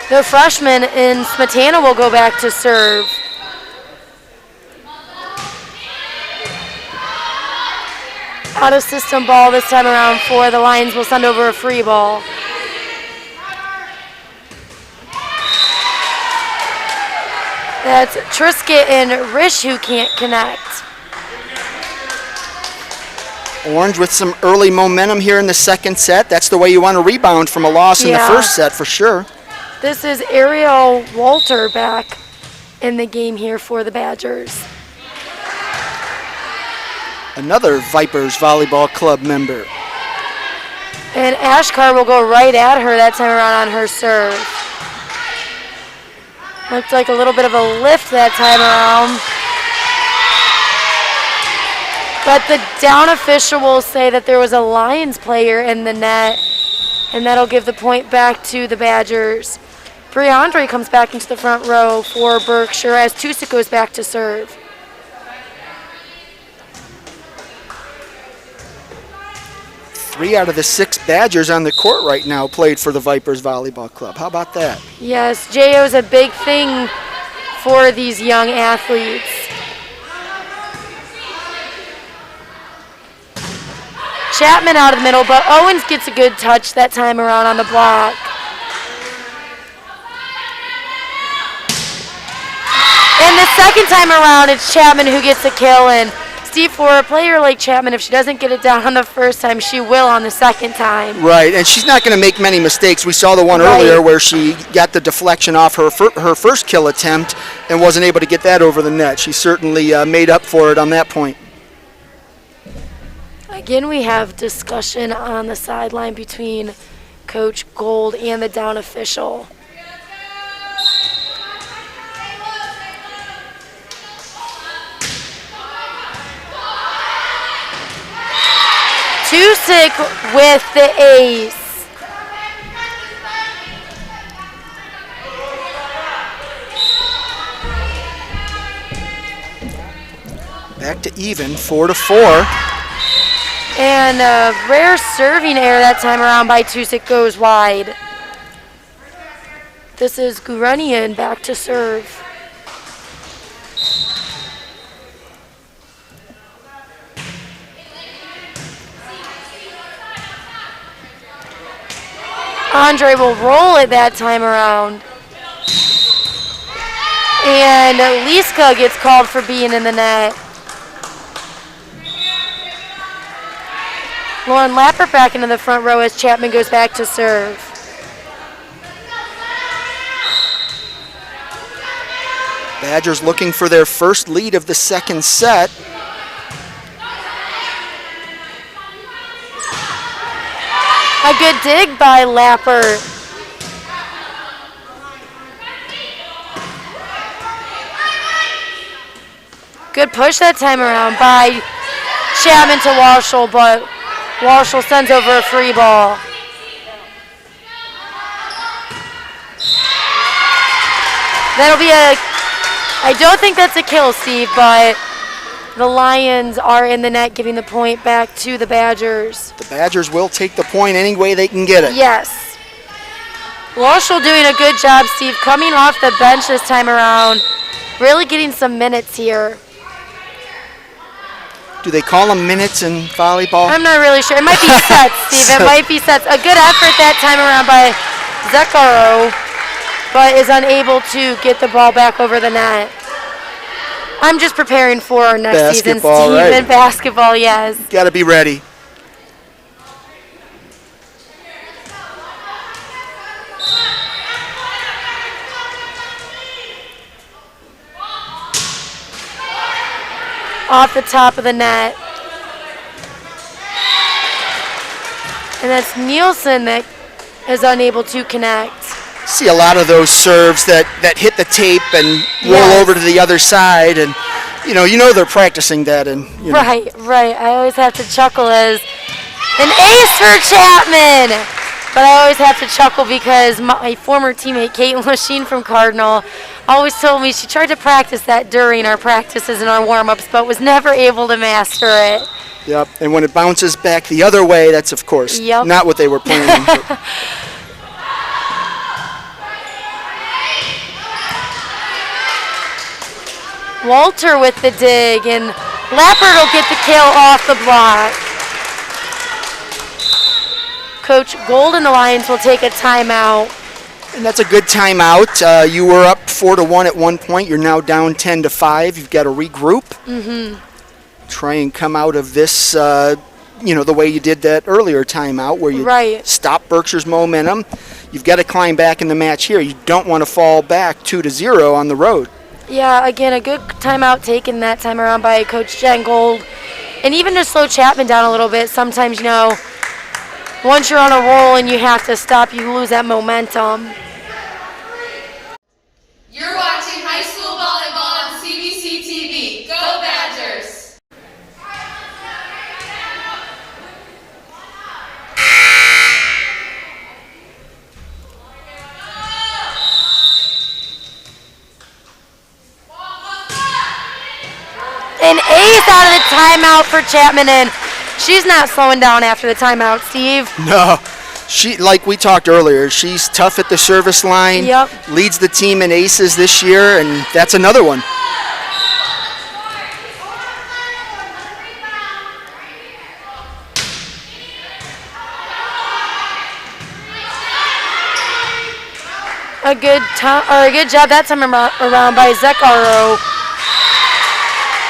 The freshman in Smetana will go back to serve. Out of system ball this time around for the Lions. Will send over a free ball. That's Trisket and Rish who can't connect. Orange with some early momentum here in the second set. That's the way you want to rebound from a loss in the first set for sure. This is Ariel Walter back in the game here for the Badgers. Another Vipers Volleyball Club member. And Ashkar will go right at her that time around on her serve. Looked like a little bit of a lift that time around. But the down official will say that there was a Lions player in the net, and that'll give the point back to the Badgers. Briandre comes back into the front row for Berkshire as Tusick goes back to serve. Three out of the 6 Badgers on the court right now played for the Vipers Volleyball Club. How about that? Yes, JO's a big thing for these young athletes. Chapman out of the middle, but Owens gets a good touch that time around on the block. And the second time around, it's Chapman who gets a kill. And Steve, for a player like Chapman, if she doesn't get it down on the first time, she will on the second time. Right, and she's not going to make many mistakes. We saw the one earlier where she got the deflection off her first kill attempt and wasn't able to get that over the net. She certainly made up for it on that point. Again, we have discussion on the sideline between Coach Gold and the down official. Tusick with the ace. Back to even, 4-4. And a rare serving error that time around by Tusick goes wide. This is Guranian back to serve. Andre will roll it that time around. And Liska gets called for being in the net. Lauren Lappert back into the front row as Chapman goes back to serve. Badgers looking for their first lead of the second set. A good dig by Lappert. Good push that time around by Chapman to Warshall, but Warshall sends over a free ball. That'll be I don't think that's a kill, Steve, but the Lions are in the net, giving the point back to the Badgers. The Badgers will take the point any way they can get it. Yes. Warshall doing a good job, Steve, coming off the bench this time around, really getting some minutes here. Do they call them minutes in volleyball? I'm not really sure. It might be sets, Steve. It might be sets. A good effort that time around by Zekaro, but is unable to get the ball back over the net. I'm just preparing for our next season, Steve, right. in basketball, yes. Got to be ready. Off the top of the net. And that's Nielsen that is unable to connect. See a lot of those serves that hit the tape and roll over to the other side, and you know they're practicing that. And Right. I always have to chuckle as An ace for Chapman! But I always have to chuckle because my former teammate, Caitlin Lachine from Cardinal, always told me she tried to practice that during our practices and our warm-ups, but was never able to master it. Yep, and when it bounces back the other way, that's, of course, not what they were planning. Walter with the dig, and Lappert will get the kill off the block. Coach Gold and the Lions will take a timeout. And that's a good timeout. You were up 4-1 at one point. You're now down 10-5. You've got to regroup. Try and come out of this, the way you did that earlier timeout where you stop Berkshire's momentum. You've got to climb back in the match here. You don't want to fall back 2-0 on the road. Yeah, again, a good timeout taken that time around by Coach Jen Gold. And even to slow Chapman down a little bit, sometimes, once you're on a roll and you have to stop, you lose that momentum. You're watching high school volleyball on CBC TV. Go Badgers! An ace out of the timeout for Chapman, and she's not slowing down after the timeout, Steve. No. She, like we talked earlier, she's tough at the service line, leads the team in aces this year, and that's another one. A good job that time around by Zekaro,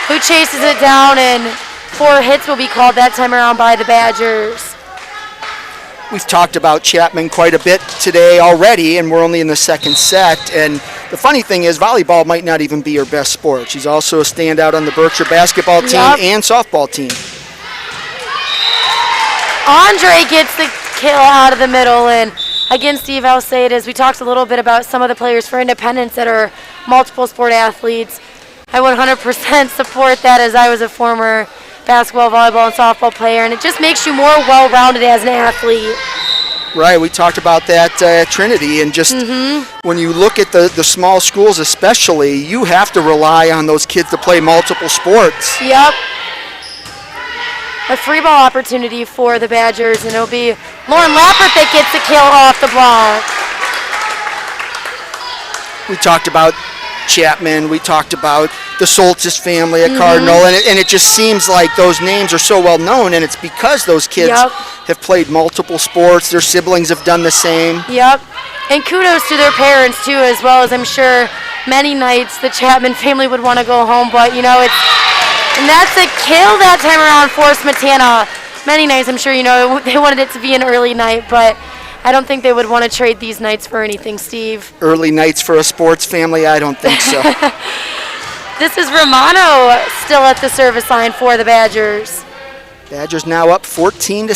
who chases it down, and 4 hits will be called that time around by the Badgers. We've talked about Chapman quite a bit today already, and we're only in the second set. And the funny thing is, volleyball might not even be her best sport. She's also a standout on the Berkshire basketball team and softball team. Andre gets the kill out of the middle, and again, Steve, I'll say it as we talked a little bit about some of the players for independence that are multiple sport athletes. I 100% support that, as I was a former basketball, volleyball, and softball player, and it just makes you more well-rounded as an athlete. Right, we talked about that at Trinity, and just when you look at the small schools especially, you have to rely on those kids to play multiple sports. Yep. A free ball opportunity for the Badgers, and it'll be Lauren Lappert that gets the kill off the block. We talked about Chapman, we talked about the Soltis family at Cardinal, and it just seems like those names are so well known, and it's because those kids have played multiple sports, their siblings have done the same. Yep, and kudos to their parents too, as well as I'm sure many nights the Chapman family would want to go home, but and that's a kill that time around for Smetana. Many nights I'm sure they wanted it to be an early night, but I don't think they would want to trade these nights for anything, Steve. Early nights for a sports family? I don't think so. This is Romano still at the service line for the Badgers. Badgers now up 14-6.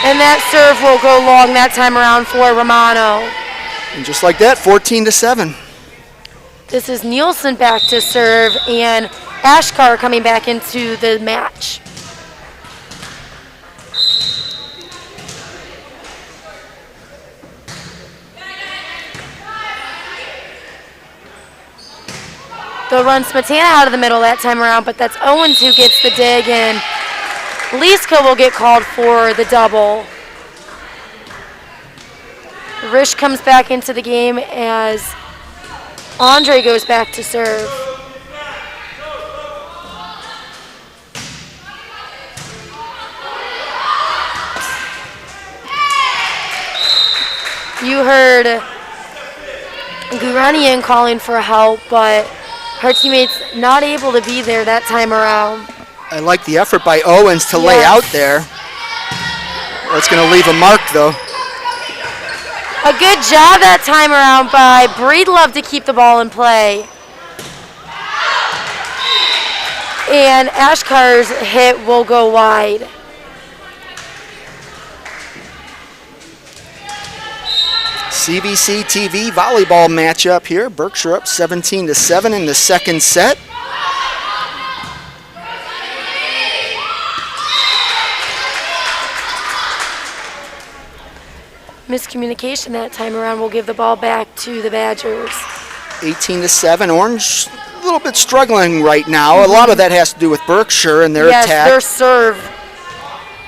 And that serve will go long that time around for Romano. And just like that, 14-7. This is Nielsen back to serve, and Ashkar coming back into the match. They'll run Smetana out of the middle that time around, but that's Owens who gets the dig, and Liska will get called for the double. Rish comes back into the game as Andre goes back to serve. You heard Guranian calling for help, but her teammates not able to be there that time around. I like the effort by Owens to lay out there. That's going to leave a mark, though. A good job that time around by Breedlove to keep the ball in play. And Ashkar's hit will go wide. CBC TV volleyball matchup here. Berkshire up 17-7 in the second set. miscommunication that time around. We'll give the ball back to the Badgers. 18-7. Orange a little bit struggling right now. A lot of that has to do with Berkshire and their attack. Yes, their serve.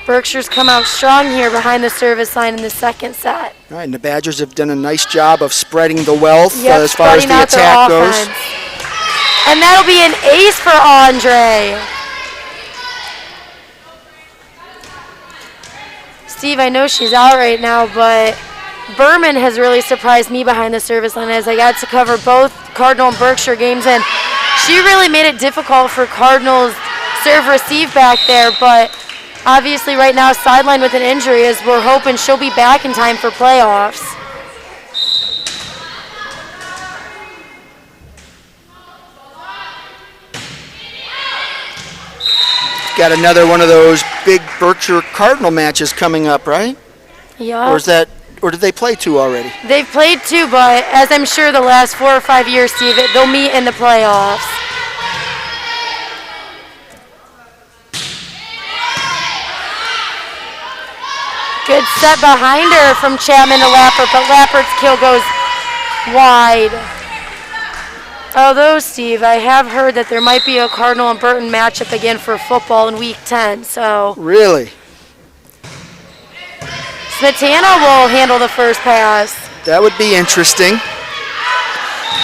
Berkshire's come out strong here behind the service line in the second set. All right, and the Badgers have done a nice job of spreading the wealth as far as spreading the out their attack goes. offense. And that'll be an ace for Andre. Steve, I know she's out right now, but Berman has really surprised me behind the service line as I got to cover both Cardinal and Berkshire games, and she really made it difficult for Cardinals serve receive back there, but obviously right now sidelined with an injury as we're hoping she'll be back in time for playoffs. Got another one of those big Berkshire Cardinal matches coming up, right? Yeah. Or did they play two already? They've played two, but as I'm sure the last 4 or 5 years, Steve, they'll meet in the playoffs. Good set behind her from Chapman to Lappert, but Lappert's kill goes wide. Although, Steve, I have heard that there might be a Cardinal and Burton matchup again for football in Week 10, so. Really? Smetana will handle the first pass. That would be interesting.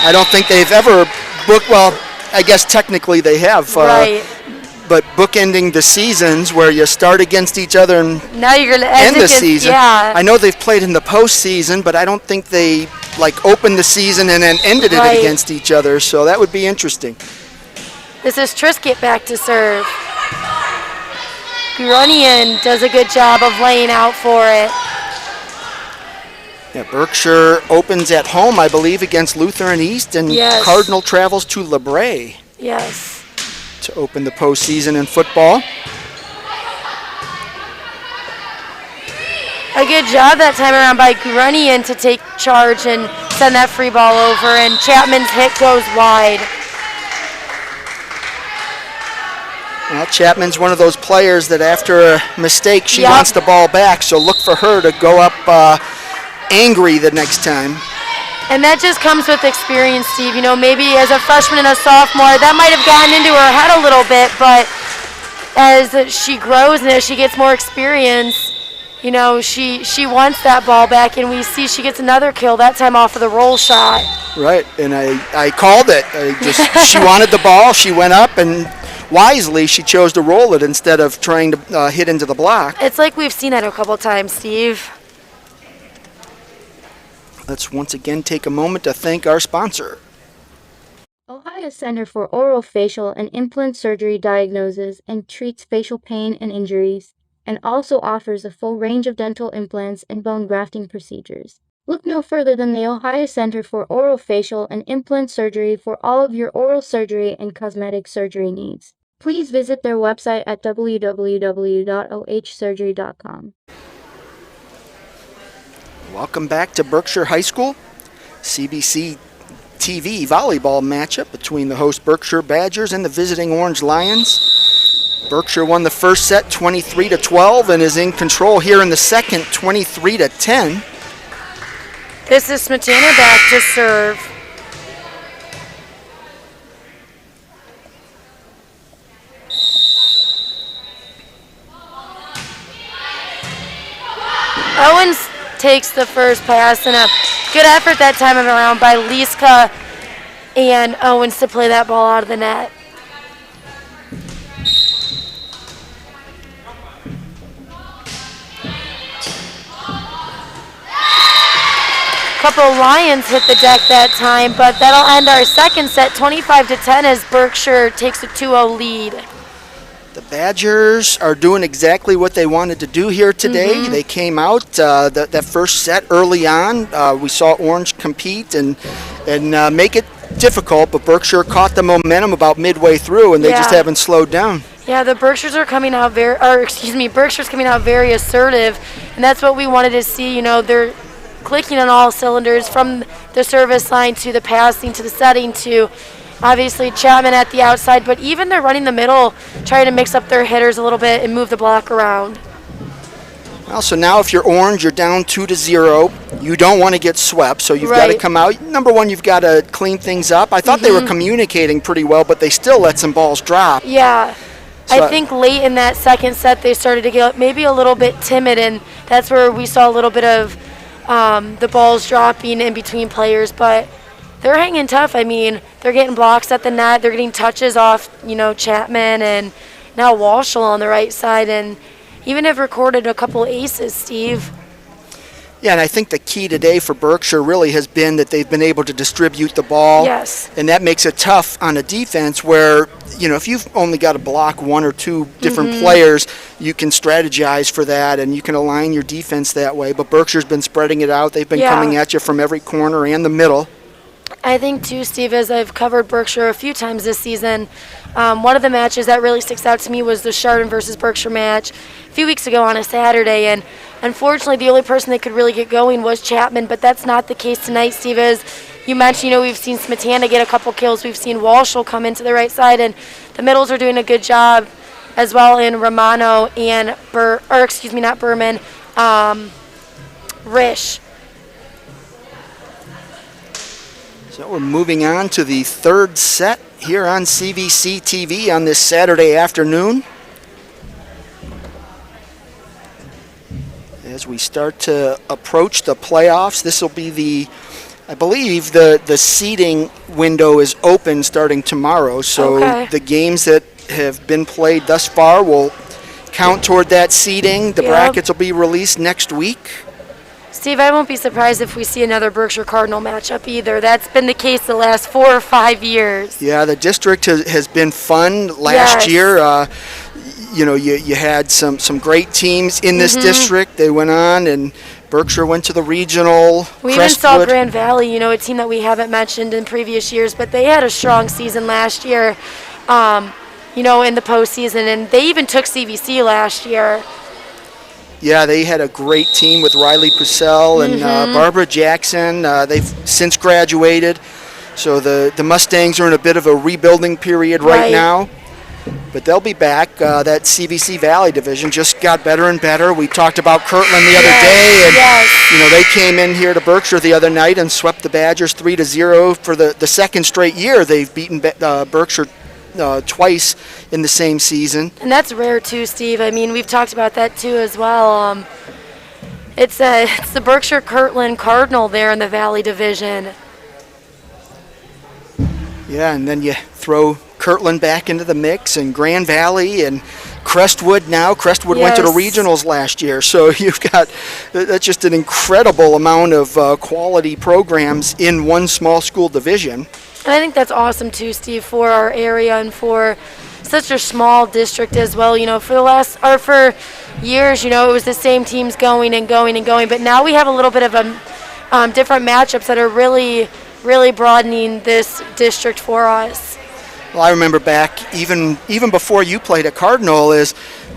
I don't think they've ever booked, well, I guess technically they have. Right. But bookending the seasons where you start against each other and now you're going to end the season. Yeah. I know they've played in the postseason, but I don't think they opened the season and then ended it against each other. So that would be interesting. This is Trisket back to serve. Gurunian does a good job of laying out for it. Yeah, Berkshire opens at home, I believe, against Lutheran East, and Cardinal travels to LeBray. Yes. To open the postseason in football. A good job that time around by Gurunian to take charge and send that free ball over, and Chapman's hit goes wide. Well, Chapman's one of those players that after a mistake, she wants the ball back, so look for her to go up angry the next time. And that just comes with experience, Steve. You know, maybe as a freshman and a sophomore, that might have gotten into her head a little bit, but as she grows and as she gets more experience, you know, she wants that ball back, and we see she gets another kill, that time off of the roll shot. Right, and I called it. She wanted the ball, she went up, and wisely she chose to roll it instead of trying to hit into the block. It's like we've seen that a couple times, Steve. Let's once again take a moment to thank our sponsor. Ohio Center for Orofacial and Implant Surgery diagnoses and treats facial pain and injuries, and also offers a full range of dental implants and bone grafting procedures. Look no further than the Ohio Center for Orofacial and Implant Surgery for all of your oral surgery and cosmetic surgery needs. Please visit their website at www.ohsurgery.com. Welcome back to Berkshire High School. CBC TV volleyball matchup between the host Berkshire Badgers and the visiting Orange Lions. Berkshire won the first set 23-12 and is in control here in the second 23-10. This is Smetana back to serve. Owens takes the first pass, and a good effort that time around by Liska and Owens to play that ball out of the net. Couple of Lions hit the deck that time, but that'll end our second set 25-10 as Berkshire takes a 2-0 lead. The Badgers are doing exactly what they wanted to do here today. They came out that first set early on. We saw Orange compete and make it difficult, but Berkshire caught the momentum about midway through, and they just haven't slowed down. Yeah, the Berkshires are coming out Berkshire's coming out very assertive, and that's what we wanted to see. You know, they're clicking on all cylinders from the service line to the passing to the setting to obviously Chapman at the outside, but even they're running the middle, trying to mix up their hitters a little bit and move the block around. Well, so now if you're orange, you're down 2-0. You don't want to get swept, so you've got to come out. Number one, you've got to clean things up. I thought they were communicating pretty well, but they still let some balls drop. Yeah. So I think late in that second set, they started to get maybe a little bit timid, and that's where we saw a little bit of the balls dropping in between players. But they're hanging tough. I mean, they're getting blocks at the net. They're getting touches off, Chapman and now Walshall on the right side, and even have recorded a couple aces, Steve. Yeah, and I think the key today for Berkshire really has been that they've been able to distribute the ball. Yes. And that makes it tough on a defense where, if you've only got to block one or two different players, you can strategize for that and you can align your defense that way. But Berkshire's been spreading it out. They've been coming at you from every corner and the middle. I think, too, Steve, as I've covered Berkshire a few times this season, one of the matches that really sticks out to me was the Chagrin versus Berkshire match a few weeks ago on a Saturday. And unfortunately, the only person that could really get going was Chapman, but that's not the case tonight, Steve. As you mentioned, we've seen Smetana get a couple kills. We've seen Walshall come into the right side, and the middles are doing a good job as well in Romano and, not Berman, Rish. So we're moving on to the third set here on CVC TV on this Saturday afternoon. As we start to approach the playoffs, this will be I believe the seeding window is open starting tomorrow. So the games that have been played thus far will count toward that seeding. The brackets will be released next week. Steve, I won't be surprised if we see another Berkshire Cardinal matchup either. That's been the case the last 4 or 5 years. Yeah, the district has been fun last year. You had some great teams in this district. They went on, and Berkshire went to the regional. We even saw Grand Valley, a team that we haven't mentioned in previous years, but they had a strong season last year, in the postseason, and they even took CVC last year. Yeah, they had a great team with Riley Purcell and Barbara Jackson. They've since graduated, so the Mustangs are in a bit of a rebuilding period right now. But they'll be back. That CVC Valley division just got better and better. We talked about Kirtland the other day, and they came in here to Berkshire the other night and swept the Badgers 3-0 for the second straight year. They've beaten Berkshire twice in the same season. And that's rare too, Steve. I mean, we've talked about that too as well. It's the Berkshire Kirtland Cardinal there in the Valley Division. Yeah, and then you throw Kirtland back into the mix, and Grand Valley and Crestwood now. Crestwood went to the regionals last year, so you've got that's just an incredible amount of quality programs in one small school division. And I think that's awesome too, Steve, for our area and for such a small district as well. For years, it was the same teams going and going and going, but now we have a little bit of a different matchups that are really, really broadening this district for us. Well, I remember back even before you played at Cardinal is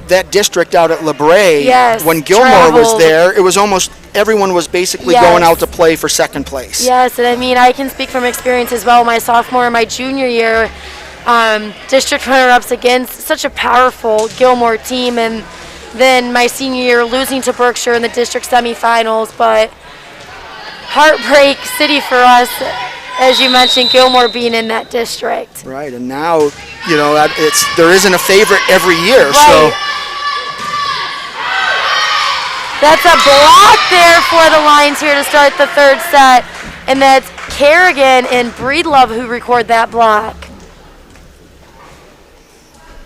that district out at LeBray. When Gilmore was there, it was almost everyone was basically going out to play for second place. Yes, and I mean, I can speak from experience as well. My sophomore and my junior year, district runner-ups against such a powerful Gilmore team, and then my senior year losing to Berkshire in the district semifinals, but heartbreak city for us, as you mentioned, Gilmore being in that district. Right, and now, there isn't a favorite every year, so. That's a block there for the Lions here to start the third set, and that's Kerrigan and Breedlove who record that block.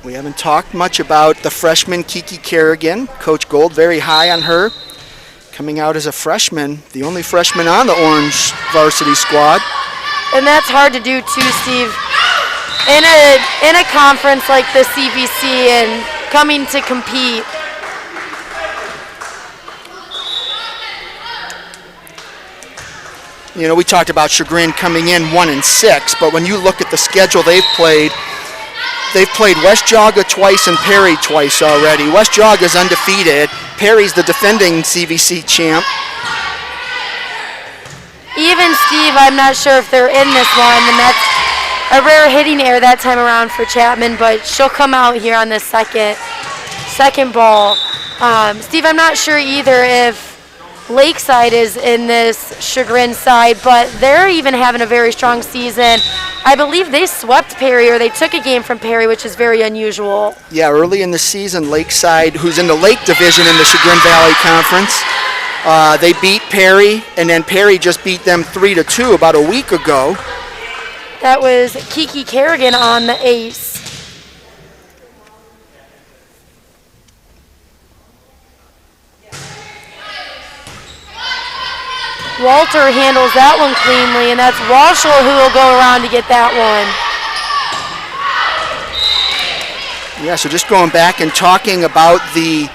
We haven't talked much about the freshman Kiki Kerrigan. Coach Gold very high on her. Coming out as a freshman, the only freshman on the Orange varsity squad. And that's hard to do too, Steve. In a conference like the CVC and coming to compete. We talked about Chagrin coming in 1-6, but when you look at the schedule they've played West Jaga twice and Perry twice already. West Jaga's undefeated. Perry's the defending CVC champ. Even Steve, I'm not sure if they're in this one, and that's a rare hitting error that time around for Chapman, but she'll come out here on the second ball. Steve, I'm not sure either if Lakeside is in this Chagrin side, but they're even having a very strong season. I believe they swept Perry, or they took a game from Perry, which is very unusual. Yeah, early in the season, Lakeside, who's in the Lake Division in the Chagrin Valley Conference, they beat Perry, and then Perry just beat them 3-2 about a week ago. That was Kiki Kerrigan on the ace. Walter handles that one cleanly, and that's Walshall who will go around to get that one. Yeah, so just going back and talking about the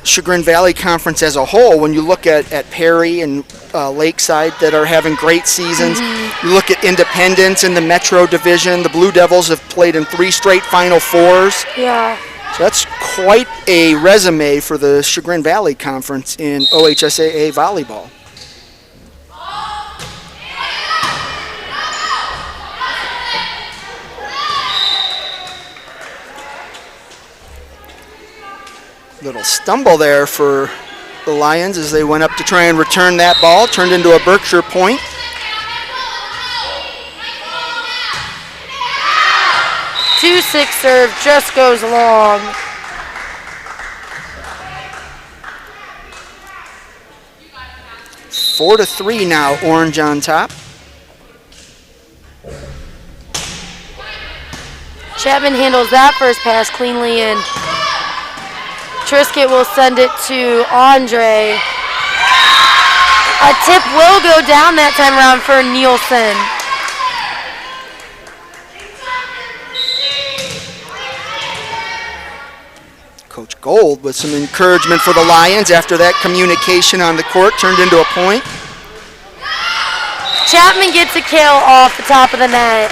Chagrin Valley Conference as a whole, when you look at Perry and Lakeside that are having great seasons, you look at Independence in the Metro Division, the Blue Devils have played in 3 straight Final Fours. Yeah. So that's quite a resume for the Chagrin Valley Conference in OHSAA volleyball. Little stumble there for the Lions as they went up to try and return that ball. Turned into a Berkshire point. Two-six serve just goes long. 4-3 now, Orange on top. Chapman handles that first pass cleanly, and Trisket will send it to Andre. A tip will go down that time around for Nielsen. Coach Gold with some encouragement for the Lions after that communication on the court turned into a point. Chapman gets a kill off the top of the net.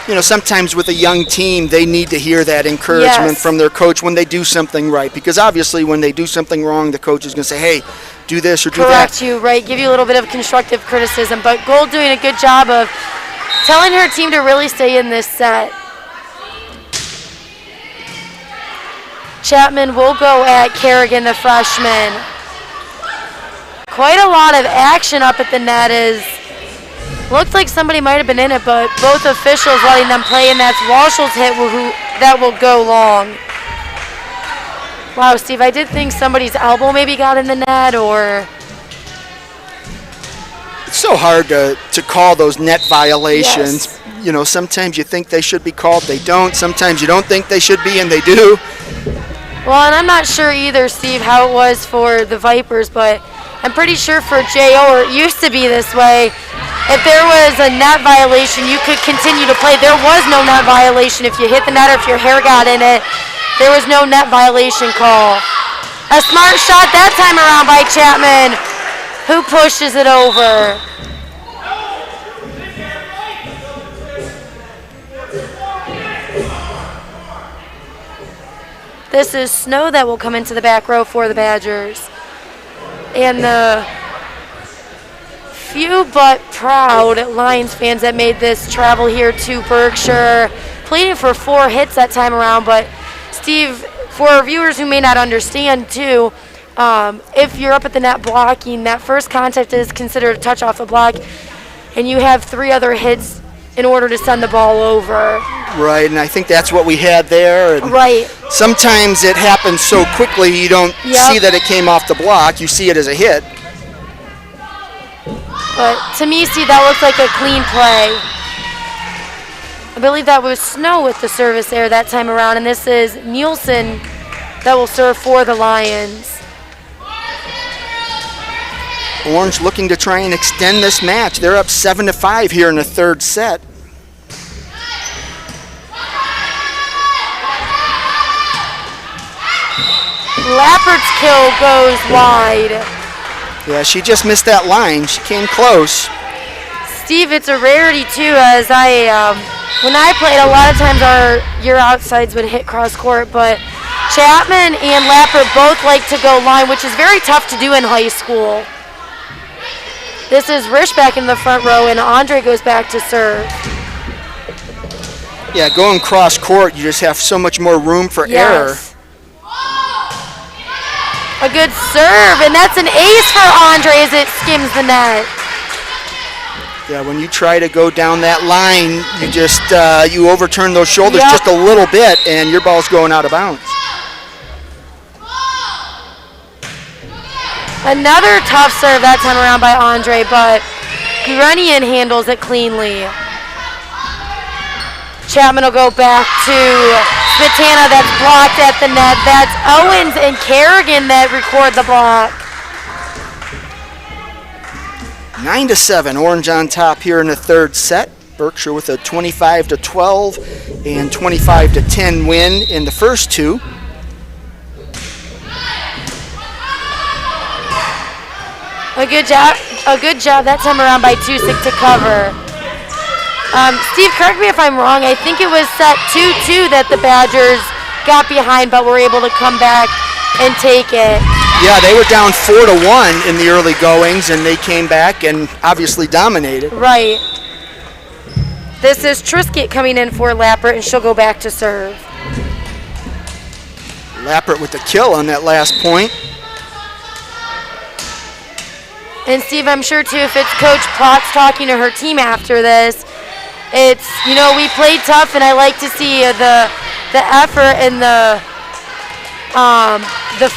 You know, sometimes with a young team, they need to hear that encouragement from their coach when they do something right. Because obviously when they do something wrong, the coach is going to say, hey, do this or do that. Correct you, right, give you a little bit of constructive criticism. But Gold doing a good job of telling her team to really stay in this set. Chapman will go at Kerrigan, the freshman. Quite a lot of action up at the net. Looked like somebody might have been in it, but both officials letting them play, and that's Walshall's hit that will go long. Wow, Steve, I did think somebody's elbow maybe got in the net, or... It's so hard to call those net violations. Yes. You know, sometimes you think they should be called, they don't. Sometimes you don't think they should be, and they do. Well, and I'm not sure either, Steve, how it was for the Vipers, but I'm pretty sure for JO, or it used to be this way, if there was a net violation, you could continue to play. There was no net violation. If you hit the net or if your hair got in it, there was no net violation call. A smart shot that time around by Chapman, who pushes it over. This is Snow that will come into the back row for the Badgers. And the few but proud Lions fans that made this travel here to Berkshire, pleading for 4 hits that time around. But Steve, for our viewers who may not understand too, if you're up at the net blocking, that first contact is considered a touch off the block, and you have 3 other hits in order to send the ball over. Right, and I think that's what we had there. And right. Sometimes it happens so quickly you don't see that it came off the block. You see it as a hit. But to me, Steve, that looks like a clean play. I believe that was Snow with the service there that time around, and this is Nielsen that will serve for the Lions. Orange looking to try and extend this match. They're up 7-5 here in the 3rd set. Lappert's kill goes wide. Yeah, she just missed that line. She came close. Steve, it's a rarity too, as when I played, a lot of times your outsides would hit cross court, but Chapman and Lappert both like to go line, which is very tough to do in high school. This is Risch back in the front row, and Andre goes back to serve. Yeah, going cross court, you just have so much more room for error. A good serve, and that's an ace for Andre as it skims the net. Yeah, when you try to go down that line, you just you overturn those shoulders Yep. just a little bit, and your ball's going out of bounds. Another tough serve that time around by Andre, but Grunion handles it cleanly. Chapman will go back to Smetana, that's blocked at the net. That's Owens and Kerrigan that record the block. 9-7, Orange on top here in the third set. Berkshire with a 25-12 and 25-10 win in the first two. A good job that time around by Tusick to cover. Steve, correct me if I'm wrong. I think it was set 2-2 that the Badgers got behind, but were able to come back and take it. Yeah, they were down 4-1 in the early goings, and they came back and obviously dominated. Right. This is Trisket coming in for Lappert, and she'll go back to serve. Lappert with the kill on that last point. And Steve, I'm sure too, if it's Coach Potts talking to her team after this, it's, we played tough, and I like to see the effort and the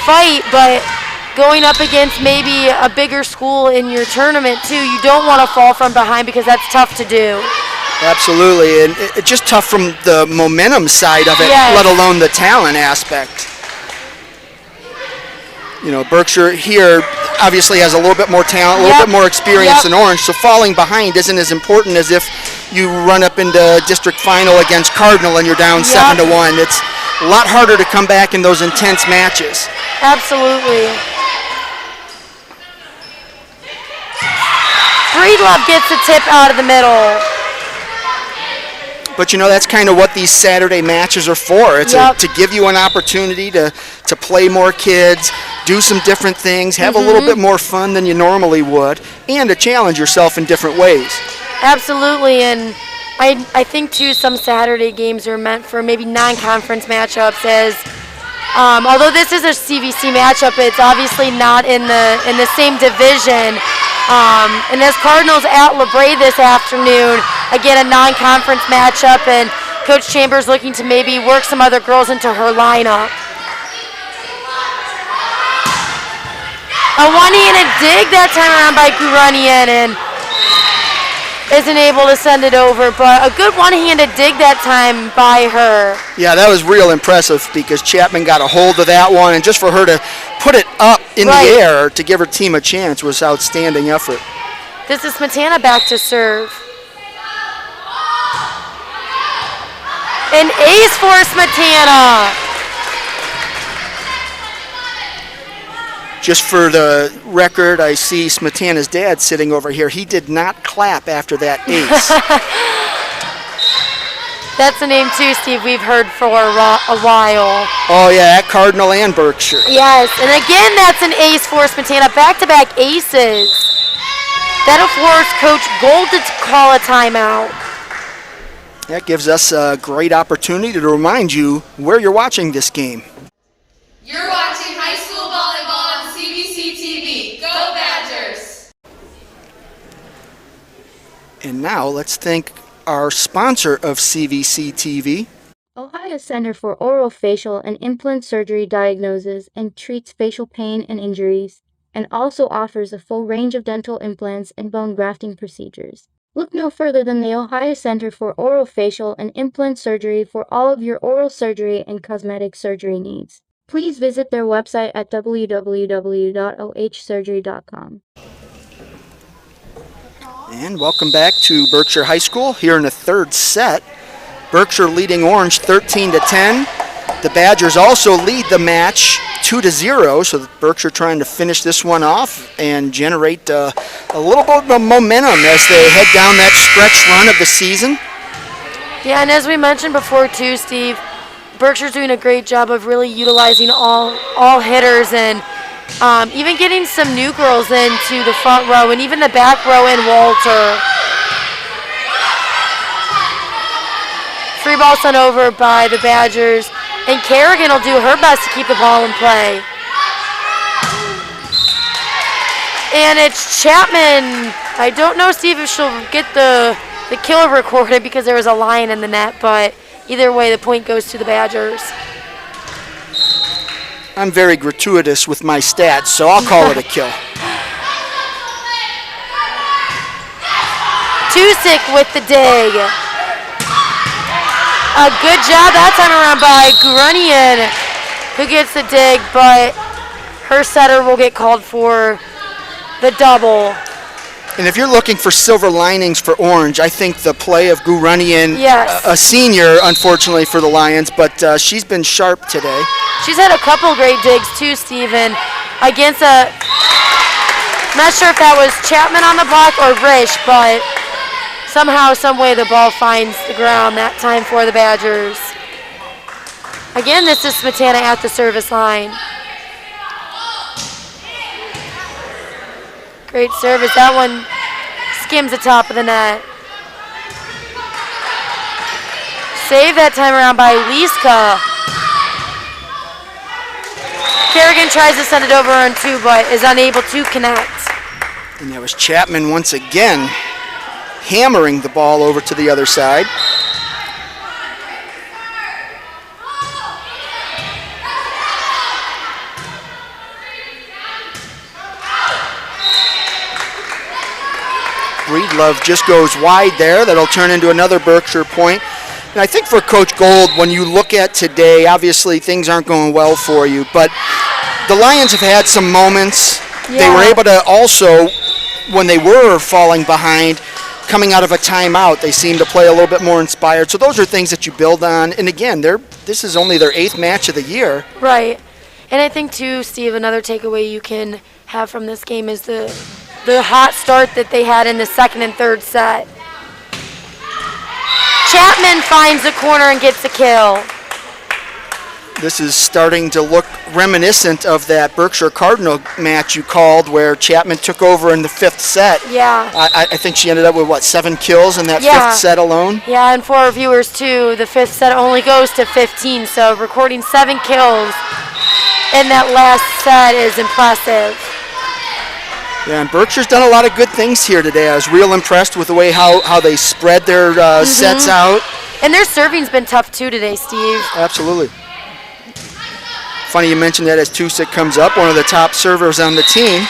fight, but going up against maybe a bigger school in your tournament too, you don't want to fall from behind because that's tough to do. Absolutely, and it's just tough from the momentum side of it, Yes. let alone the talent aspect. Berkshire here obviously has a little bit more talent, a little Yep. bit more experience Yep. than Orange, so falling behind isn't as important as if you run up into district final against Cardinal and you're down Yep. 7-1. It's a lot harder to come back in those intense matches. Absolutely. Breedlove gets the tip out of the middle. But that's kind of what these Saturday matches are for. It's Yep. to give you an opportunity to play more kids, do some different things, have a little bit more fun than you normally would, and to challenge yourself in different ways. Absolutely, and I think too some Saturday games are meant for maybe non-conference matchups. As although this is a CVC matchup, it's obviously not in the same division. And as Cardinals at LeBray this afternoon, again a non-conference matchup, and Coach Chambers looking to maybe work some other girls into her lineup. A one-handed dig that time around by Guranian, and isn't able to send it over, but a good one-handed dig that time by her. Yeah, that was real impressive because Chapman got a hold of that one, and just for her to put it up in Right. the air to give her team a chance was outstanding effort. This is Smetana back to serve. An ace for Smetana. Just for the record, I see Smetana's dad sitting over here. He did not clap after that ace. That's a name too, Steve, we've heard for a while. Oh yeah, at Cardinal and Berkshire. Yes, and again that's an ace for Smetana. Back-to-back aces. That'll force Coach Gold to call a timeout. That gives us a great opportunity to remind you where you're watching this game. You're watching high school volleyball on CBC TV. Go Badgers! And now let's thank our sponsor of CVC TV. Ohio Center for Orofacial and Implant Surgery diagnoses and treats facial pain and injuries, and also offers a full range of dental implants and bone grafting procedures. Look no further than the Ohio Center for Orofacial and Implant Surgery for all of your oral surgery and cosmetic surgery needs. Please visit their website at www.ohsurgery.com. And welcome back to Berkshire High School here in the third set. Berkshire leading Orange 13-10. The Badgers also lead the match 2-0, so Berkshire trying to finish this one off and generate a little bit of momentum as they head down that stretch run of the season. Yeah, and as we mentioned before too, Steve, Berkshire's doing a great job of really utilizing all hitters, and even getting some new girls into the front row and even the back row in Walter. Free ball sent over by the Badgers, and Kerrigan will do her best to keep the ball in play. And it's Chapman. I don't know, Steve, if she'll get the kill recorded because there was a lion in the net, but either way, the point goes to the Badgers. I'm very gratuitous with my stats, so I'll call it a kill. Tusick with the dig. A good job that time around by Grunion, who gets the dig, but her setter will get called for the double. And if you're looking for silver linings for Orange, I think the play of Gurunian, Yes. a senior, unfortunately, for the Lions, but she's been sharp today. She's had a couple great digs too, Steven, against a, not sure if that was Chapman on the block or Rish, but somehow, some way the ball finds the ground that time for the Badgers. Again, this is Smetana at the service line. Great service. That one skims the top of the net. Save that time around by Liska. Kerrigan tries to send it over on two, but is unable to connect. And that was Chapman once again hammering the ball over to the other side. Breedlove just goes wide there. That'll turn into another Berkshire point. And I think for Coach Gold, when you look at today, obviously things aren't going well for you, but the Lions have had some moments. Yeah. They were able to also, when they were falling behind, coming out of a timeout, they seem to play a little bit more inspired. So those are things that you build on. And again, this is only their 8th match of the year. Right. And I think, too, Steve, another takeaway you can have from this game is the hot start that they had in the second and third set. Chapman finds the corner and gets the kill. This is starting to look reminiscent of that Berkshire Cardinal match you called where Chapman took over in the 5th set. Yeah. I think she ended up with, 7 kills in that Yeah. 5th set alone? Yeah, and for our viewers, too, the 5th set only goes to 15, so recording 7 kills in that last set is impressive. Yeah, and Berkshire's done a lot of good things here today. I was real impressed with the way how they spread their sets out. And their serving's been tough, too, today, Steve. Absolutely. Funny you mentioned that as Tusick comes up, one of the top servers on the team.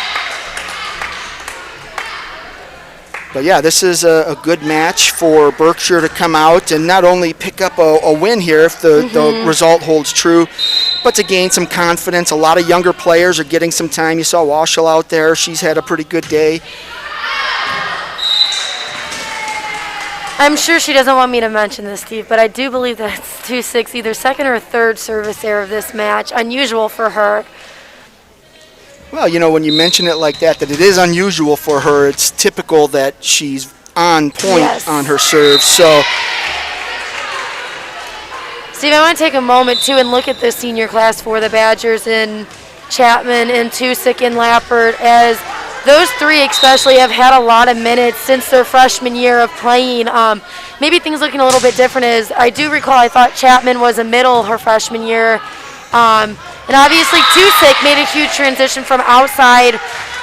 But yeah, this is a good match for Berkshire to come out and not only pick up a win here if the result holds true, but to gain some confidence. A lot of younger players are getting some time. You saw Washel out there. She's had a pretty good day. I'm sure she doesn't want me to mention this, Steve, but I do believe that it's 2-6, either second or third service error of this match. Unusual for her. Well, you know, when you mention it like that it is unusual for her, it's typical that she's on point on her serve. So, Steve, I want to take a moment, too, and look at the senior class for the Badgers in Chapman and Tusick and Lappert, as those three especially have had a lot of minutes since their freshman year of playing. Maybe things looking a little bit different is, I do recall I thought Chapman was a middle her freshman year. And obviously Tusick made a huge transition from outside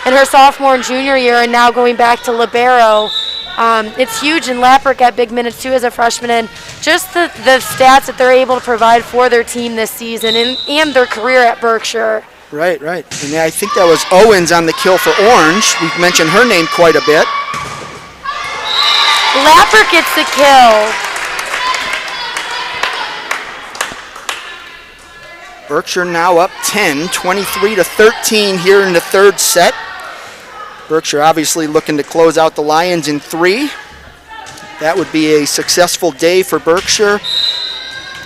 in her sophomore and junior year and now going back to libero. It's huge, and Lappert got big minutes too as a freshman, and just the stats that they're able to provide for their team this season and their career at Berkshire. Right. And I think that was Owens on the kill for Orange. We've mentioned her name quite a bit. Lappert gets the kill. Berkshire now up 10, 23-13 here in the 3rd set. Berkshire obviously looking to close out the Lions in 3. That would be a successful day for Berkshire.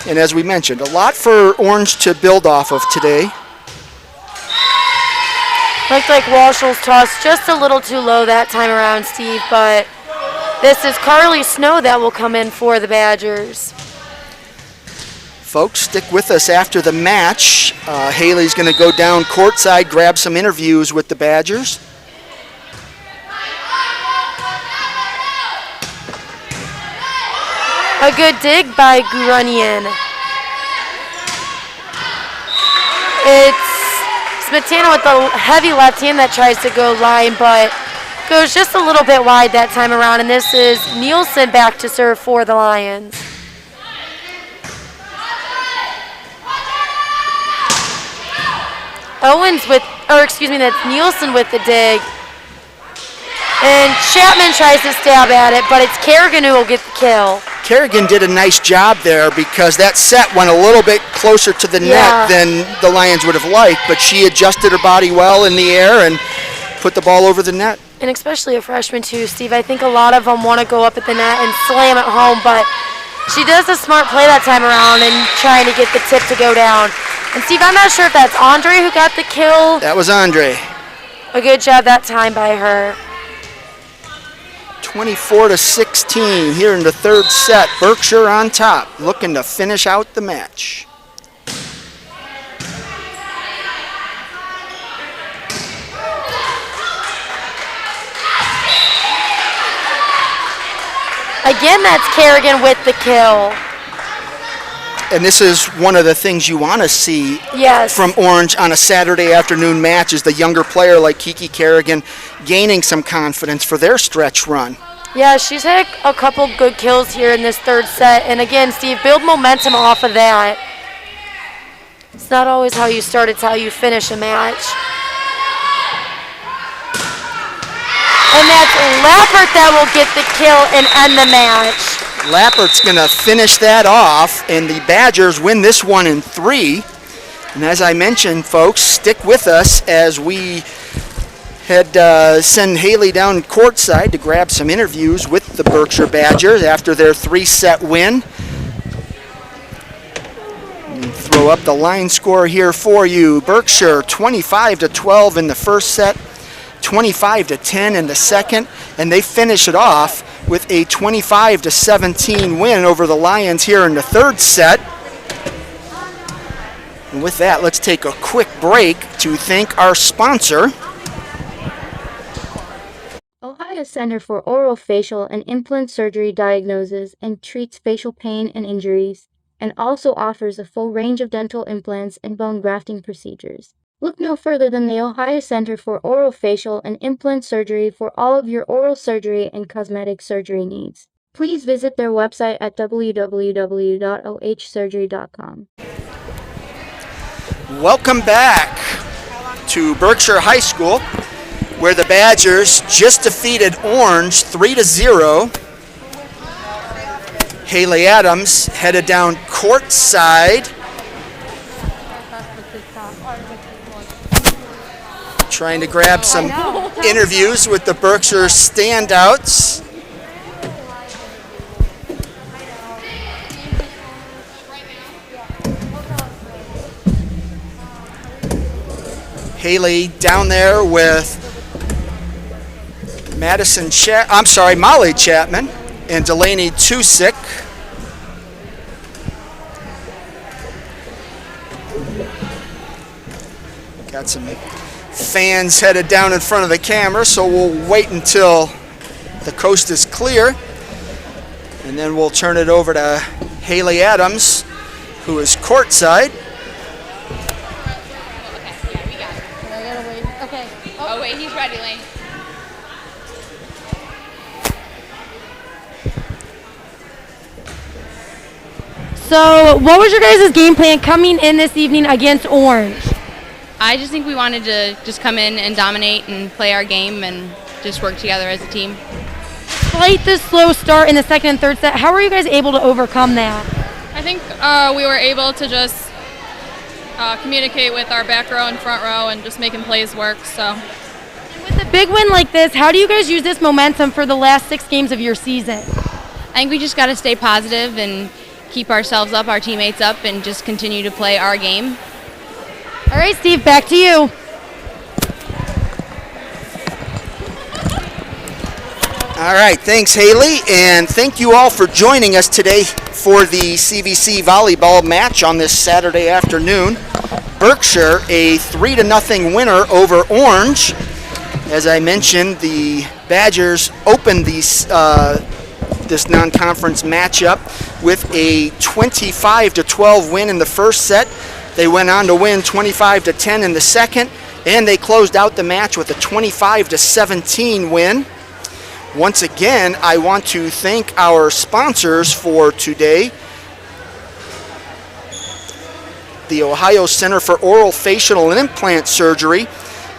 And as we mentioned, a lot for Orange to build off of today. Looked like Walshel's toss just a little too low that time around, Steve, but this is Carly Snow that will come in for the Badgers. Folks, stick with us after the match. Haley's going to go down courtside, grab some interviews with the Badgers. A good dig by Gurunian. It's Smetana with the heavy left hand that tries to go line, but goes just a little bit wide that time around, and this is Nielsen back to serve for the Lions. That's Nielsen with the dig. And Chapman tries to stab at it, but it's Kerrigan who will get the kill. Kerrigan did a nice job there because that set went a little bit closer to the net than the Lions would have liked, but she adjusted her body well in the air and put the ball over the net. And especially a freshman too, Steve. I think a lot of them want to go up at the net and slam it home, but she does a smart play that time around and trying to get the tip to go down. And Steve, I'm not sure if that's Andre who got the kill. That was Andre. A good job that time by her. 24-16 here in the third set. Berkshire on top, looking to finish out the match. Again, that's Kerrigan with the kill. And this is one of the things you want to see Yes. from Orange on a Saturday afternoon match, is the younger player like Kiki Kerrigan gaining some confidence for their stretch run. Yeah, she's had a couple good kills here in this third set. And again, Steve, build momentum off of that. It's not always how you start, it's how you finish a match. And that's Lappert that will get the kill and end the match. Lappert's going to finish that off, and the Badgers win this one in 3. And as I mentioned, folks, stick with us as we send Haley down courtside to grab some interviews with the Berkshire Badgers after their 3-set win. And throw up the line score here for you. Berkshire 25-12 in the first set, 25-10 in the second, and they finish it off with a 25-17 win over the Lions here in the third set. And with that, let's take a quick break to thank our sponsor. Ohio Center for Oral Facial and Implant Surgery diagnoses and treats facial pain and injuries, and also offers a full range of dental implants and bone grafting procedures. Look no further than the Ohio Center for Oral Facial and Implant Surgery for all of your oral surgery and cosmetic surgery needs. Please visit their website at www.ohsurgery.com. Welcome back to Berkshire High School, where the Badgers just defeated Orange 3-0. Haley Adams headed down courtside, trying to grab some interviews with the Berkshire standouts. Haley down there with Molly Chapman and Delaney Tusick. Got some fans headed down in front of the camera, so we'll wait until the coast is clear, and then we'll turn it over to Haley Adams, who is courtside. Okay. Oh, wait, he's ready, Lane. So, what was your guys' game plan coming in this evening against Orange? I just think we wanted to just come in and dominate and play our game and just work together as a team. Despite the slow start in the second and third set, how were you guys able to overcome that? I think we were able to just communicate with our back row and front row and just making plays work. So, with a big win like this, how do you guys use this momentum for the last 6 games of your season? I think we just got to stay positive and keep ourselves up, our teammates up, and just continue to play our game. All right, Steve, back to you. All right, thanks, Haley, and thank you all for joining us today for the CVC volleyball match on this Saturday afternoon. Berkshire, a 3-0 winner over Orange. As I mentioned, the Badgers opened this non-conference matchup with a 25-12 win in the first set. They went on to win 25-10 in the second, And they closed out the match with a 25-17 win. Once again, I want to thank our sponsors for today. The Ohio Center for Oral, Facial, and Implant Surgery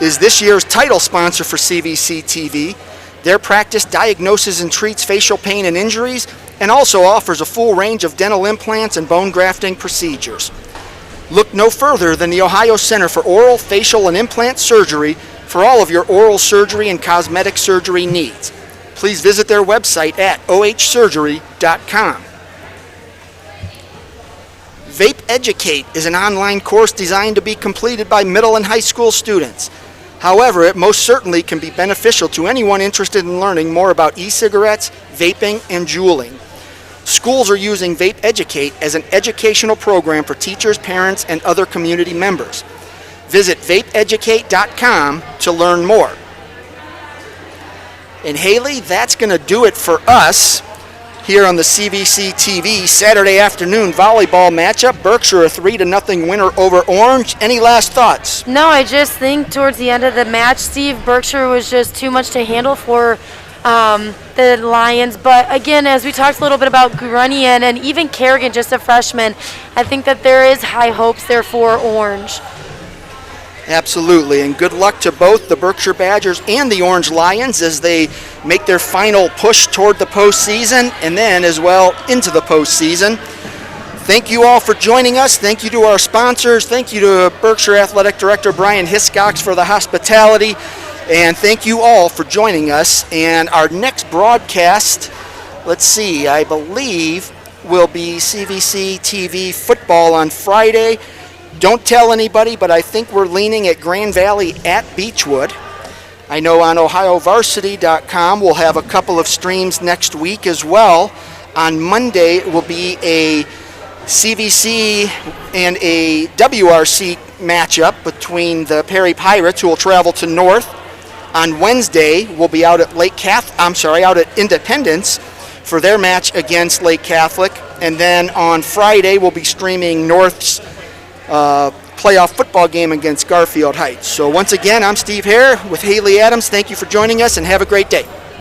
is this year's title sponsor for CVC TV. Their practice diagnoses and treats facial pain and injuries and also offers a full range of dental implants and bone grafting procedures. Look no further than the Ohio Center for Oral, Facial, and Implant Surgery for all of your oral surgery and cosmetic surgery needs. Please visit their website at ohsurgery.com. Vape Educate is an online course designed to be completed by middle and high school students. However, it most certainly can be beneficial to anyone interested in learning more about e-cigarettes, vaping, and juuling. Schools are using Vape Educate as an educational program for teachers, parents, and other community members. Visit vapeeducate.com to learn more. And Haley, that's going to do it for us here on the CVC TV Saturday afternoon volleyball matchup. Berkshire a 3-0 winner over Orange. Any last thoughts? No, I just think towards the end of the match, Steve, Berkshire was just too much to handle for the Lions. But again, as we talked a little bit about Grunion and even Kerrigan, just a freshman, I think that there is high hopes there for Orange. Absolutely, and good luck to both the Berkshire Badgers and the Orange Lions as they make their final push toward the postseason and then as well into the postseason. Thank you all for joining us. Thank you to our sponsors. Thank you to Berkshire Athletic Director Brian Hiscox for the hospitality. And thank you all for joining us. And our next broadcast, let's see, I believe will be CVC TV football on Friday. Don't tell anybody, but I think we're leaning at Grand Valley at Beechwood. I know on OhioVarsity.com we'll have a couple of streams next week as well. On Monday it will be a CVC and a WRC matchup between the Perry Pirates, who will travel to North. On Wednesday we'll be out at Independence for their match against Lake Catholic. And then on Friday we'll be streaming North's playoff football game against Garfield Heights. So once again, I'm Steve Hare with Haley Adams. Thank you for joining us and have a great day.